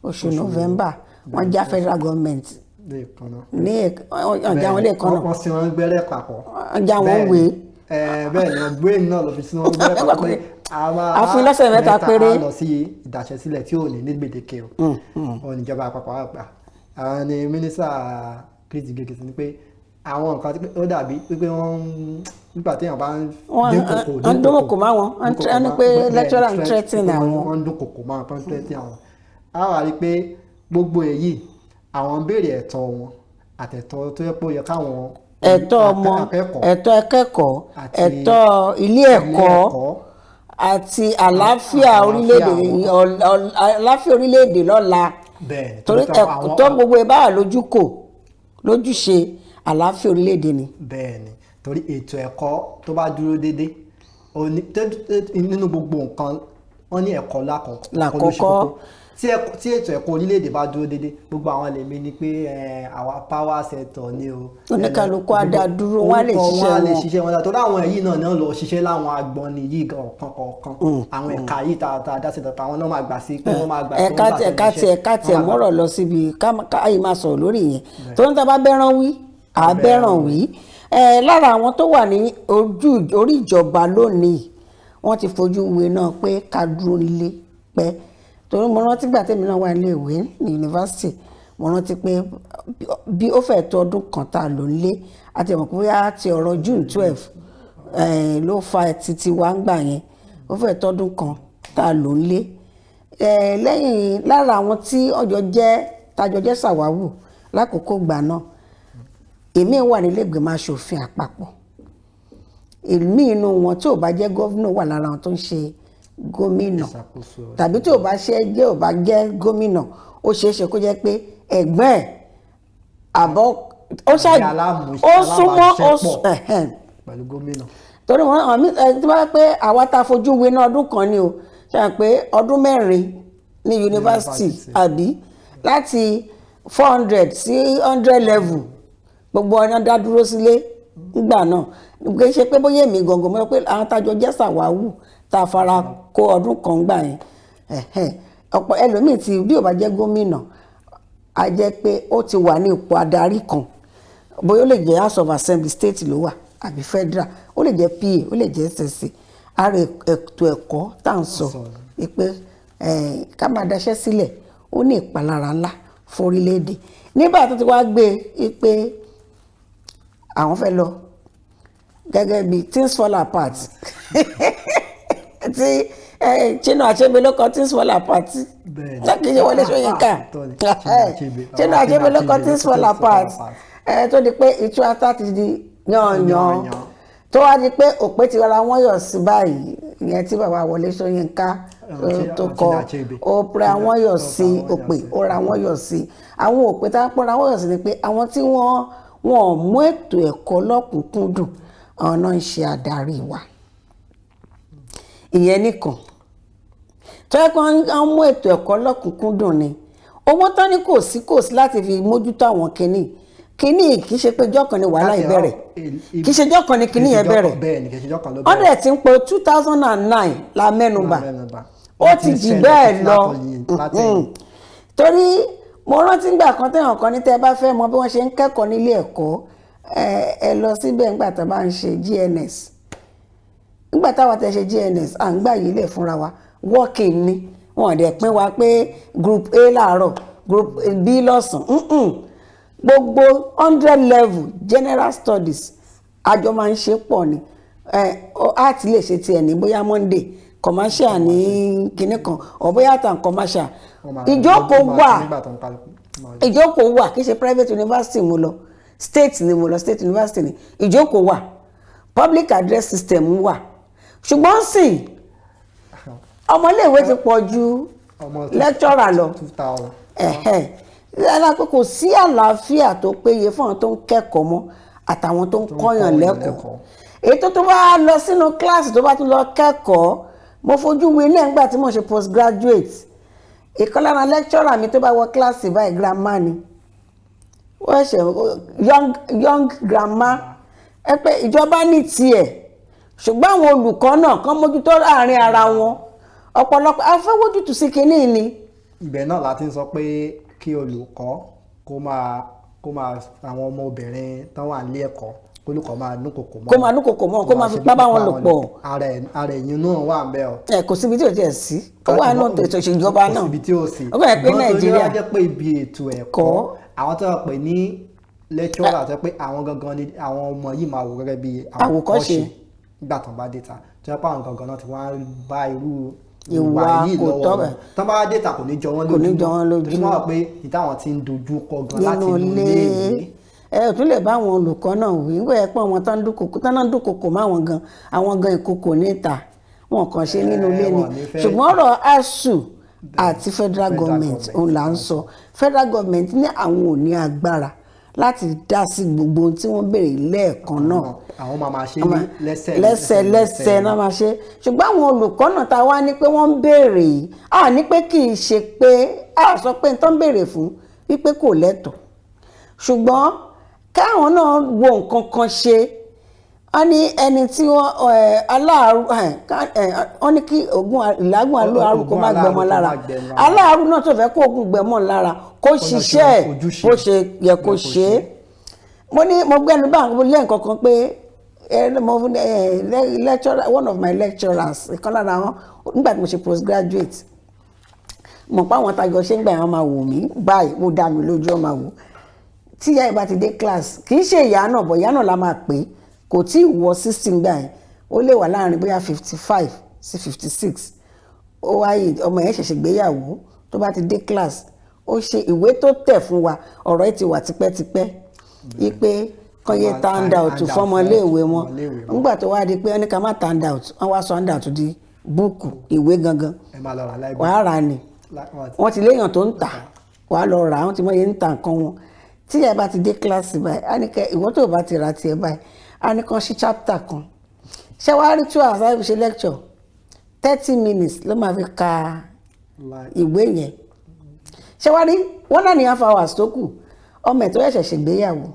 oṣù November wọ́n já federal government ní ọjà wọn lẹ́ẹ̀kan náà wọ́n sì wọ́n gbẹ́rẹ́ papọ̀ ọjà wọn wé bẹ́ẹ̀ ni ọgbẹ́ náà ló fi sí wọn gbẹ́rẹ́ papọ̀ pé àfin lọ́sẹ̀ mẹ́ta péré lọ sí ìdáṣẹ́sílẹ̀ tí ò ní gbèdéke o níjọba àpapọ̀ àgbà àwọn ni mínísítà Chris Gègé sí ni pé àwọn nǹkan tí ó dàbí pé wọ́n nígbà tí èèyàn bá ń dúnkòkò máa wọn wọ́n ní pé lecturer ń threaten àwọn. wọ́n ń dúnkòkò máa wọn threaten àwọn. a wà rí i pé gbogbo èyí àwọn ń béèrè ẹ̀tọ́ wọn àtẹ̀tọ́ tó yẹ pé ó yẹ káwọn ẹ̀tọ́ ọmọ ẹ̀tọ́ akẹ́kọ̀ọ́ ẹ̀tọ́ ilé ẹ̀kọ́ àti àlàáfíà orílẹ̀-èdè lọ́la torí ẹ̀kọ́ tó gbogbo ẹ̀ bá wà lójúṣe àlàáfíà orílẹ̀-èdè ni. bẹ́ẹ̀ni torí ètò ẹ̀kọ́ tó bá dúró dédé nínú gbogbo nǹkan wọ́n ní ẹ̀kọ́ lákọ̀ọ́kọ́ tí ètò ẹ̀kọ́ orílẹ̀-èdè bá dúró dédé gbogbo àwọn lèmi ni pé àwa power sector ni o. oníkàlùkù adádúró wọn lè ṣiṣẹ́ wọn torí àwọn èyí náà lọ ṣiṣẹ́ láwọn agbọ̀nni yìí kọ̀ọ̀kan àwọn ẹ̀ka yìí tá a dá sí tọ́ta àwọn náà máa gbà sí pé wọ́n máa gbà sí ẹ̀ka tiẹ̀ mọ́rọ̀ lọ síbi káyì máa sọ̀rọ̀ lórí yẹn tó ń taba bẹ́ràn wí àbẹ́ràn wí lára àwọn tó wà ní orí ìjọba lónìí wọ́n ti fojú wé náà pé ká dúró nílé pẹ́ torí mo rántí gbà tèmi náà wà nílé ìwé ní yunifásitì mo rántí pé bí ó fẹ́ tó ọdún kan tá a lò nílé àti ìmọ̀ pé á ti ọ̀rọ̀ June 12 ló fa títí wá ń gbà yẹn ó fẹ́ tó ọdún kan tá a lò nílé lẹ́yìn lára àwọn tí tájọ jẹ́ sàwáwù lákòókò gbà náà èmi wà nílé ìgbìmọ̀ aṣòfin àpapọ̀ èmi inú wọn tí ò bá jẹ́ gọ́vnà wà lára wọn tó ń ṣe gómìnà tàbí tí ò bá jẹ́ gómìnà ó ṣeé ṣe kó jẹ́ pé ẹ̀gbọ́n ẹ̀ àbọ̀ ó súnmọ́ pẹ̀lú gómìnà. torí wọn tí wọ́n pé àwa tá a fojú wé ní ọdún kan ni o ṣe pé ọdún 4 ní yunifásitì àbí láti 400 sí 100 level gbogbo ọ̀nà dá dúró sílé nígbà náà kì í ṣe pé bóyá èmi gangan mọ́ pé àwọn tájọ jẹ́ sàwáwù tá a fara kó ọdún kan gbà yẹn ọ̀pọ̀ ẹlòmíì tí bí ò bá jẹ́ gómìnà a jẹ́ pé ó ti wà ní ipò adarí kan bóyá ó lè jẹ́ House of Assembly state ló wà àbí federal ó lè jẹ́ PA ó lè jẹ́ SSC ara ètò ẹ̀kọ́ tá à ń sọ pé ká máa daṣẹ́ sílẹ̀ ó ní ìpalára ńlá fún orílẹ̀-èdè nígbà tó ti wá gbé pé àwọn fẹ́ lọ gẹ́gẹ́ bí things fall apart tí Chinua Achebe ló kọ things fall apart lákìíṣe Wọlé Ṣóyínká Chinua Achebe ló kọ things fall apart tó di pé ìtú ata ti di yànyàn tó wá di pé òpè ti ra wọ́n yọ̀ sí báyìí ìyẹn tí bàbá Wọlé Ṣóyínká tó kọ ó ra wọ́n yọ̀ sí òpè ó ra wọ́n yọ̀ sí àwọn òpè tá a pọ̀ ra wọ́n yọ̀ sí ni pé àwọn tí wọ́n mú ètò ẹ̀kọ́ lọ́kùnkúndùn àwọn náà ń ṣe adarí wa ìyẹn nìkan tó yẹ kó ń mú ètò ẹ̀kọ́ lọ́kùnkúndùn ni owó tán ní kò sí láti fi mójútó àwọn kìíní kì í ṣe pé jọ́kan ni wàhálà ìbẹ̀rẹ̀ kì í ṣe jọ́kan ni kìíní yẹn bẹ̀rẹ̀ ọ̀dẹ̀ tí ń po 2009 la mẹ́nubà ó ti jì bẹ́ẹ̀ lọ torí mo rántí ngbà kan tẹ̀yàn kan ní tẹ́ ẹ bá fẹ́ mọ bí wọ́n ṣe ń kẹ́kọ̀ọ́ nílé ẹ̀kọ́ ẹ lọ síbẹ̀ ńgbà tá a bá ń ṣe GNS nígbà táwa tẹ̀ ṣe GNS à ń gbà yìí lẹ̀ fúnra wa working ni wọn dẹ̀ pín wa pé group A láàárọ̀ group B lọ́sàn-án gbogbo 100 level general studies àjọ máa ń ṣe pọ̀ ni art lè ṣe tiẹ̀ ní bóyá Monday commercial ní kinní kan or bóyá art and commercial ìjókòó wà kì í ṣe private university mo lọ state ni mo lọ state university ni ìjókòó wà public address system wà ṣùgbọ́n sì ọmọléèwé ti pọ̀ ju lecturer lọ lára pé kò sí àlàáfíà tó péye fún àwọn tó ń kẹ́kọ̀ọ́ mọ́ àtàwọn tó ń kọ́yàn lẹ́kọ̀ọ́ èyí tó bá lọ sínú kíláàsì tó bá tún lọ kẹ́kọ̀ọ́ mo fojú wí náà nígbà tí mo ṣe postgraduate ìkan lára lecturer mi tó bá wọ kíláàsì báyìí grandma ni wọ́n ṣe young grandma ẹ pé ìjọba ní tiẹ̀ ṣùgbọ́n àwọn olùkọ́ náà kàn mójútó àárín ara wọn ọ̀pọ̀lọpọ̀ afẹ́wójútùú sí kinní ni. ibẹ̀ náà láti sọ pé kí olùkọ́ kó máa àwọn ọmọ obìnrin tán wà nílé ẹ̀kọ́ olùkọ́ máa dúnkòkò mọ́ kó máa fipá bá wọn lò pọ̀. ara ẹ̀yìn náà wà ń bẹ́ ọ. kò síbi tí ò tiẹ̀ sí ó wà náà ètò ìṣèjọba náà kò síbi tí ò sí ó bẹ̀rẹ̀ pé Nàìjíríà tó jẹ́ pé ibi ètò ẹ̀kọ́ àwọn tó pè ní lecturer tó pé àwọn gangan ni àwọn ọmọ yìí máa wò gẹ́gẹ́ bí àwòkọ́ṣe nígbà tán bá dé ta tó yẹ pé àwọn gangan náà ti wá bá irú ìwà yìí lọ́wọ́ wọn tán bá dé ta kò ní jọ wọ́n lójú tó ṣe máa wọ pé ìtàwọn ti ń dojú kọ gan láti inú ilé ìwé. Ẹ tún lè bá àwọn olùkọ́ náà wí nígbà yẹn pé àwọn tán ń dúnkokò mọ́ àwọn gan ìkokò níta wọn kàn ṣe nínú ilé ni ṣùgbọ́n ọ̀rọ̀ ASUU àti federal government òun là ń sọ federal government ní àwọn ò ní agbára láti dá sí gbogbo ohun tí wọ́n béèrè lẹ́ẹ̀kan náà àwọn máa ṣe lẹ́sẹ̀lẹ́sẹ̀ náà máa ṣe ṣùgbọ́n àwọn olùkọ́ náà ta wá ní pé wọ́n ń béèrè yìí a ní pé kì í ṣe pé a sọ pé nǹkan béèrè fún wípé kò lẹ́tọ̀ọ́ ṣùgbọ́n káwọn náà wo nǹkan kan ṣe wọ́n ní ẹni tí wọ́n aláàrú wọ́n ní kí oògùn ìlágùn aláàrú kó má gbẹmọ lára aláàrú náà tó fẹ́ kó oògùn gbẹmọ lára kó ṣiṣẹ́ ẹ̀ bó ṣe yẹ kó ṣe é. mo gbẹ́nu bá àwọn ilé nǹkan kan pé one of my lecturers ìkan lára wọn nígbà tí mo ṣe postgraduate mọ̀ pé àwọn tajọ ṣe ń gbà yẹn máa wò mí báyìí mo dá mi lójú ọmọ wò tí ìyá ìbá ti dé class kì í ṣe ìyá náà bọ̀ ìyá náà la máa pè é kò tí ì wọ 16 gbà yẹn ó lè wà láàrin bóyá 55 sí 56 ó wáyé ọmọ yẹn ṣẹ̀ṣẹ̀ gbéyàwó tó bá ti dé class ó ṣe ìwé tó tẹ̀ fún wa ọ̀rọ̀ ẹ̀ ti wà tipẹ́tipẹ́ wípé kan yẹ hand out fọmọ iléèwé wọn nígbà tó wá di pé ẹni ká má hand out wọn wá sọ hand out di búùkù ìwé gangan wàá rà ní wọn ti léèyàn tó ń tà wàá lọ rà wọn ti mọ iye ń tà nǹkan wọn tí ẹ bá ti dé kíláàsì báyìí á ní kẹ ìwọ́n tó bá ti ra tiẹ̀ báyìí á ní kan sí chapter kan ṣé wàá rí 2 hours láti fi ṣe lecture 30 minutes ló máa fi ka ìwé yẹn ṣé wàá rí 1.5 hours tó kù ọmọ ẹ̀ tó yẹ̀ ṣẹ̀ṣẹ̀ gbéyàwó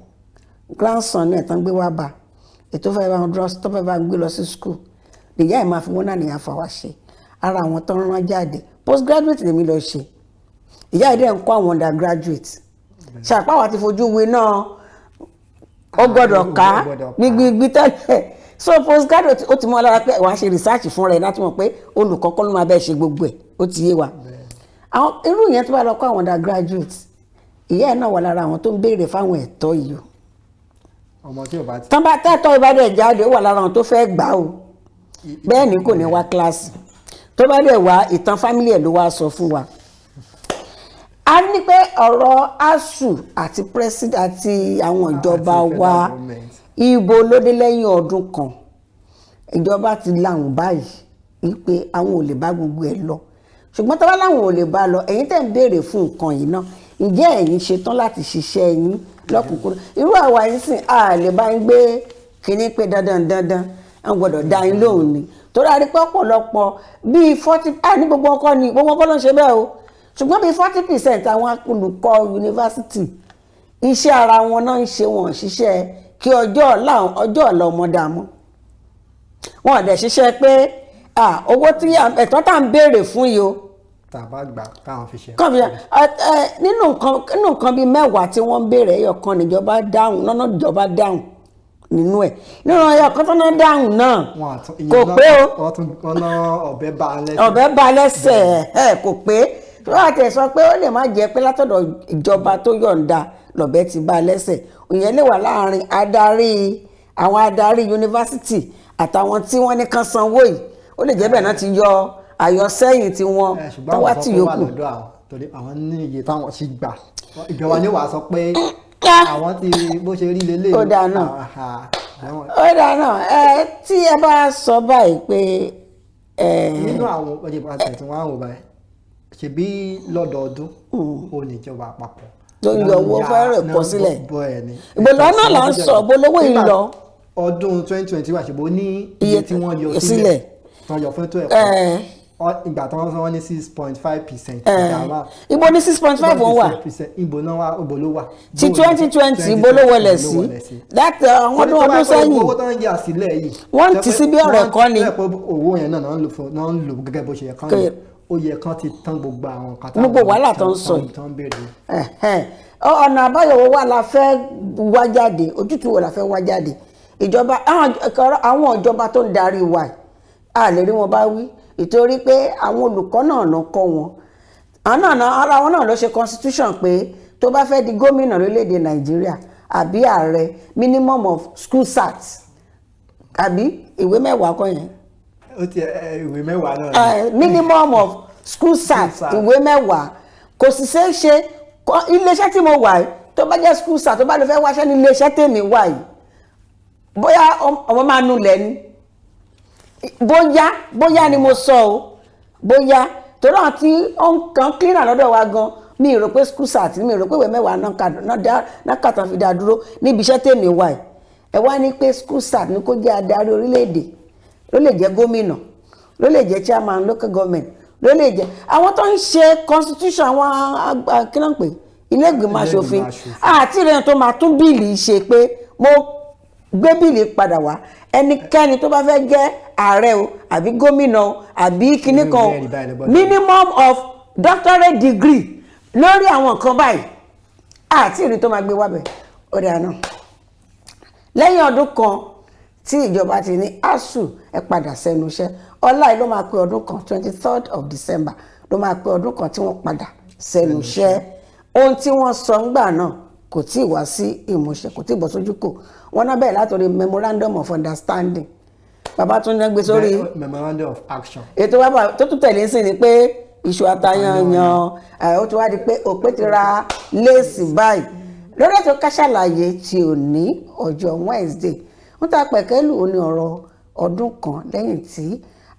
grandson ní ẹ̀tàn gbé wá bá ètò fẹ́ bá wọn dúró tó fẹ́ bá gbé lọ sí school nìyá ẹ̀ máa fi 1.5 hours ṣe ara àwọn tó ń rán jáde postgraduate lèmi lọ ṣe ìyá ẹ̀ dẹ̀ ń kọ́ àwọn undergraduate ṣàpáwà ti fojú wé náà ó gbọ́dọ̀ ká gbígbí tẹ́lẹ̀ so postgraduate ó ti mọ́ lára pé wàá ṣe research fún rẹ̀ láti mọ̀ pé olùkọ́ kọ́ ló máa bẹ́ẹ̀ ṣe gbogbo ẹ̀ ó ti yé wa àwọn irú yẹn tó bá lọ kọ́ àwọn undergraduate ìyá ẹ̀ náà wà lára àwọn tó ń béèrè fáwọn ẹ̀tọ́ yìí o ọmọ tí ò bá ti tán bá tẹ́tọ́ ìbádẹ́ jáde ó wà lára àwọn tó fẹ́ gbà o bẹ́ẹ̀ ni kò ní wá kíláàsì tó bá dẹ̀ wá ìtàn fámílì ẹ̀ ló wá sọ fún wa a ní pé ọ̀rọ̀ ASUU àti president àti àwọn ìjọba wa ibo ló dé lẹ́yìn ọdún kan ìjọba ti láwọn báyìí wípé àwọn ò lè bá gbogbo ẹ̀ lọ ṣùgbọ́n tó bá láwọn ò lè bá lọ ẹ̀yin tẹ̀ ń béèrè fún nǹkan yìí náà ǹjẹ́ ẹ̀yin ṣetán láti ṣiṣẹ́ yín lọ́kùnkúndùn irú àwa yìí sìn a lè bá ń gbé kínní pé dandan àwọn gbọ́dọ̀ dá yín lóhùn ni torí a rí pé ọ̀pọ̀lọpọ̀ bíi 40 ní gbogbo ọkọ ni gbogbo ọkọ ló ń ṣe bẹ́ẹ̀ o ṣùgbọ́n bíi 40% àwọn olùkọ́ yunifásitì iṣẹ́ ara wọn náà ń ṣe wọn ṣiṣẹ́ kí ọjọ́ ọ̀la ọmọ dààmú wọn dẹ̀ ṣiṣẹ́ pé owó tí ẹ̀tọ́ tá ń béèrè fún yìí o tàbá gbà káwọn fi ṣe. nínú nǹkan bíi 10 tí wọ́n ń béèrè ẹyọ kan níjọba dáhùn lọ́nà ìjọba dáhùn nínú ẹ̀ nínú ẹyọ kan tó ná dáhùn náà kò pé o ọ̀bẹ bá lẹ́sẹ̀ kò pé tó wà tẹ̀ sọ pé ó lè má jẹ́ pé látọ̀dọ̀ ìjọba tó yọ̀ǹda lọ́bẹ ti bá lẹ́sẹ̀ ìyẹn lè wà láàrin àwọn adarí yunifásitì àtàwọn tí wọ́n ní kán sanwó yìí ó lè jẹ́ bẹ́ẹ̀ náà ti yọ àyọsẹ́yìn tí wọ́n tó wá tì yòókù. torí àwọn ní iye táwọn sì gbà ìjọba ni wàá sọ pé àwọn ti bó ṣe rí lélẹ̀. ó dáná tí ẹ bá sọ báyìí pé. nínú àwọn ọjọ́ ìpàdé tí wọ́n á wò báyìí ṣebí lọ́dọọdún ó ní ìjọba àpapọ̀ tó ń yọ owó fẹ́rẹ̀ pọ̀ sílẹ̀ ìgbòlọ́ náà là ń sọ bolówó yìí lọ. ọdún 2020 wà ṣùgbọ́n ní iye tí wọ́n yọ sílẹ̀ tán yọ fún ètò ẹ̀kọ́ ìgbà tí wọ́n sọ wọ́n ní 6.5%. ibo ní 6.5 wọn wà ibo náà wà ibo ló wà. ti 2020 ibo ló wọlé sí láti àwọn ọdún sẹ́yìn owó tó ń yà sílẹ̀ yìí wọ́n ti sí bí ọ̀rọ̀ ẹ̀kọ́ ni. owó yẹn náà ń lò gẹ́gẹ́ bó ṣe yẹ kán lò ó yẹ kán ti tán gbogbo àwọn kátà gbogbo wàhálà tó ń sọ yìí ọ̀nà àbáyọ̀wò wà la fẹ́ wá jáde ojútùú wò la fẹ́ wá jáde ìjọba àwọn ìjọba tó ń darí wa a lè rí wọn bá wí ìtorí pé àwọn olùkọ́ náà ló kọ́ wọn ara wọn náà ló ṣe constitution pé tó bá fẹ́ di gómìnà lórílẹ̀‐èdè Nàìjíríà àbí ààrẹ minimum of school sat àbí ìwé mẹ́wàá kọ́ yẹn. ó ti ìwé mẹ́wàá náà. Minimum of school sat ìwé mẹ́wàá kò sì ṣeé ṣe iléeṣẹ́ tí mo wà yìí tó bá jẹ́ school sat tó bá lọ fẹ́ wáṣẹ́ ní iléeṣẹ́ tèmi wà yìí bóyá ọmọ máa nu lẹ̀ ni bóyá ni mo sọ o bóyá torí àwọn tí ó ń kan cleaner lọ́dọ̀ wa gan mi rò pé school sat mi rò pé ìwé mẹ́wàá náà kàtàn fi dá dúró níbi iṣẹ́ tèmi wà yìí ẹ wá ní pé school sat ni kó jẹ́ adarí orílẹ̀-èdè ló lè jẹ́ gómìnà ló lè jẹ́ chairman local government ló lè jẹ́ àwọn tó ń ṣe constitution àwọn kí ló ń pè ilé ìgbìmọ̀ aṣòfin àti ìrìn tó máa tún bíìlì ṣe pé mo gbé bíìlì padà wá ẹnikẹ́ni tó bá fẹ́ jẹ́ ààrẹ o àbí gómìnà o àbí kinní kan minimum of doctorate degree lórí àwọn nǹkan báyìí àti ìrìn tó máa gbé wábẹ̀ ó dáa náà lẹ́yìn ọdún kan tí ìjọba ti ní ASUU ẹ padà sẹ́nu iṣẹ́ ọlá yìí ló máa pé ọdún kan 23rd of December ló máa pé ọdún kan tí wọ́n padà sẹ́nu iṣẹ́ ohun tí wọ́n sọ ńgbà náà kò tí ì wá sí ìmúṣẹ kò tí ì bọ́ sójú kò wọ́n náà bẹ̀rẹ̀ látòrí memorandum of understanding bàbá tún ní gbé sórí memorandum of action ètò wa tó tún tẹ̀lé sí ni pé iṣu atayanyan ó ti wá di pé òpé ti ra léèsì báyìí lórí ètò Ká Sálàyé tí ò ní ọjọ́ Wednesday wọ́n ta pẹ̀kẹ́lù ó ní ọ̀rọ̀ ọdún kan lẹ́yìn tí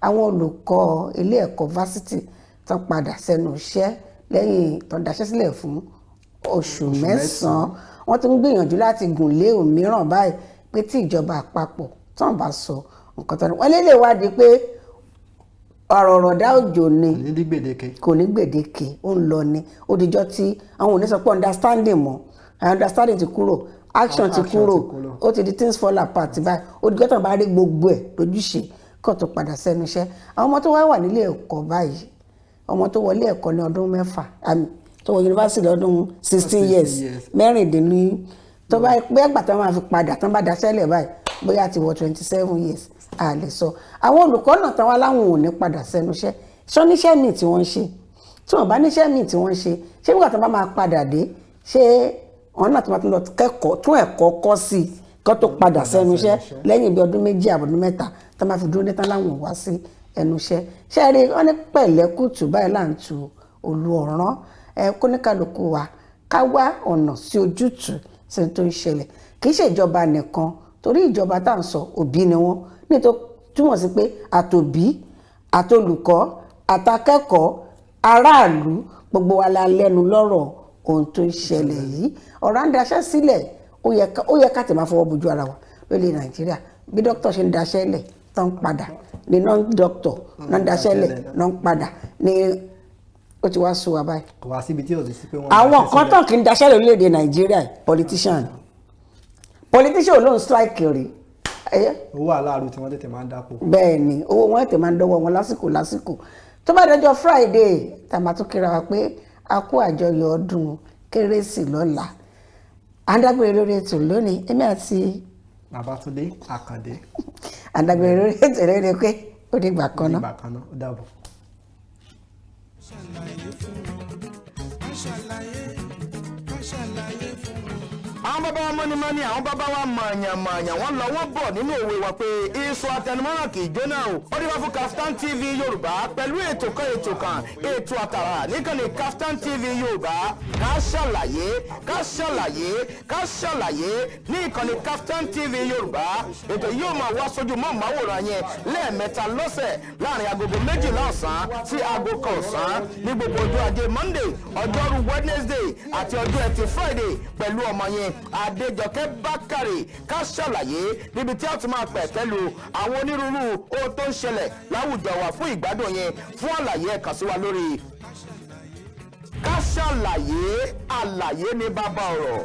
àwọn olùkọ́ ilé ẹ̀kọ́ fásitì tán padà sẹ́nu iṣẹ́ lẹ́yìn tó dáṣẹ́ sílẹ̀ fún oṣù mẹ́sàn-án wọ́n ti ń gbìyànjú láti gùn lé òmíràn báyìí pé tí ìjọba àpapọ̀ tán bá sọ nǹkan tán wọ́n lè wádìí pé ọ̀rọ̀ dá òjò ni kò ní gbèdéke ó ń lọ ni ó dijọ́ tí àwọn ò ní sọ pé understanding mọ́ understanding ti kúrò action ti kúrò ó ti di things fall apart báyìí ó dijọ́ tán bá rí gbogbo ẹ̀ lójúṣe kó tó padà sẹ́nu iṣẹ́ àwọn ọmọ tó wà nílé ẹ̀kọ́ báyìí ọmọ tó wọlé ẹ̀kọ́ ní ọdún 6 tó wọ yunifásitì lọ́dún 16 years mẹ́rìndínlẹ́ tó bá pé ẹgbà tó máa fi padà tán bá daṣẹ́lẹ̀ báyìí bóyá ti wọ 27 years a lè sọ àwọn olùkọ́ náà tán wá láwọn ò ní padà sẹ́nu iṣẹ́ sọ́níṣẹ́ míì tí wọ́n ń ṣe tí wọ́n bá níṣẹ́ míì tí wọ́n ń ṣe ṣé nígbà tó bá máa padà dé ṣé wọn náà tó máa tún lọ kẹ́kọ̀ọ́ tún ẹ̀kọ́ kọ́ sí i kó tó padà sẹ́nu iṣẹ́ lẹ́yìn bí ọdún 2 àbọ̀dún 3 tó máa fi dúró ní tán láwọn wá sí ẹnu iṣẹ́ ṣé ẹ rí wọn ní pẹ̀lẹ́kùtù báyìí là ń tu olú ọ̀ràn kóníkàlùkù wa ká wá ọ̀nà sí ojútùú sí tó ń ṣẹlẹ̀ kì í ṣe ìjọba nìkan torí ìjọba tá à ń sọ òbí ni wọ́n nítorí túmọ̀ sí pé àtòbí àtolùkọ́ àtakẹ́kọ̀ọ́ aráàlú gbogbo wa la lẹ́nu lọ́rọ̀ ohun tó ń ṣẹlẹ̀ yìí ọ̀rọ̀ à ń daṣẹ́ sílẹ̀ ó yẹ ká tẹ̀ máa fọwọ́ bojú ara wa lórí Nàìjíríà bí dókítà ṣe ń daṣẹ́ lẹ̀ tán padà ní non-doctor náà ń daṣẹ́ lẹ̀ náà ń padà ní ó ti wá sọ wa báyìí. kò wá síbi tí ò sí pé wọ́n. àwọn kan tán kì í daṣẹ́ lẹ̀ orílẹ̀-èdè Nàìjíríà politician ló ń strike rí. owó aláàrú tí wọ́n tètè máa ń dápò. bẹ́ẹ̀ ni owó wọn tètè máa ń dọ́wọ́ wọn lásìkò tó bá dọjọ́ Friday tá a máa tún kíra wa pé a kú àjọyọ̀ ọdún kérésì lọ́la àdágbére lórí ètò lónìí èmi àti Babátúndé Àkàndé àdágbére lórí ètò lónìí pé ó dìgbà kan náà. ó dàbọ̀. àwọn bàbá wa mọ́nímọ́ní àwọn bàbá wa mọ̀ọ̀yàn wọ́n lọ wọ́n bọ̀ nínú òwe wa pé iṣu atẹnumọ́ràn kì í jóná o. ó dé wá fún Kaftan TV Yorùbá pẹ̀lú ètò kan ètò àtàrà níkànnì Kaftan TV Yorùbá Ká Sálàyé ní ìkànnì Kaftan TV Yorùbá ètò yóò máa wá sójú mọ́ màwòrán yẹn lẹ́ẹ̀mẹ́ta lọ́sẹ̀ láàrin agogo 12 ọ̀sán sí aago 1 ọ̀sán ní gbogbo ọjọ́ ajé Monday ọjọ́rú Wednesday àti ọjọ́ ẹtì Friday pẹ̀lú ọmọ yẹn Adejoke Bakare Ká Sálàyé níbi tí a ti máa pẹ̀ pẹ̀lú àwọn onírúurú ohun tó ń ṣẹlẹ̀ láwùjọ wa fún ìgbádùn yẹn fún àlàyé ẹ kàn sí wa lórí Ká Sálàyé àlàyé ní bàbá ọ̀rọ̀.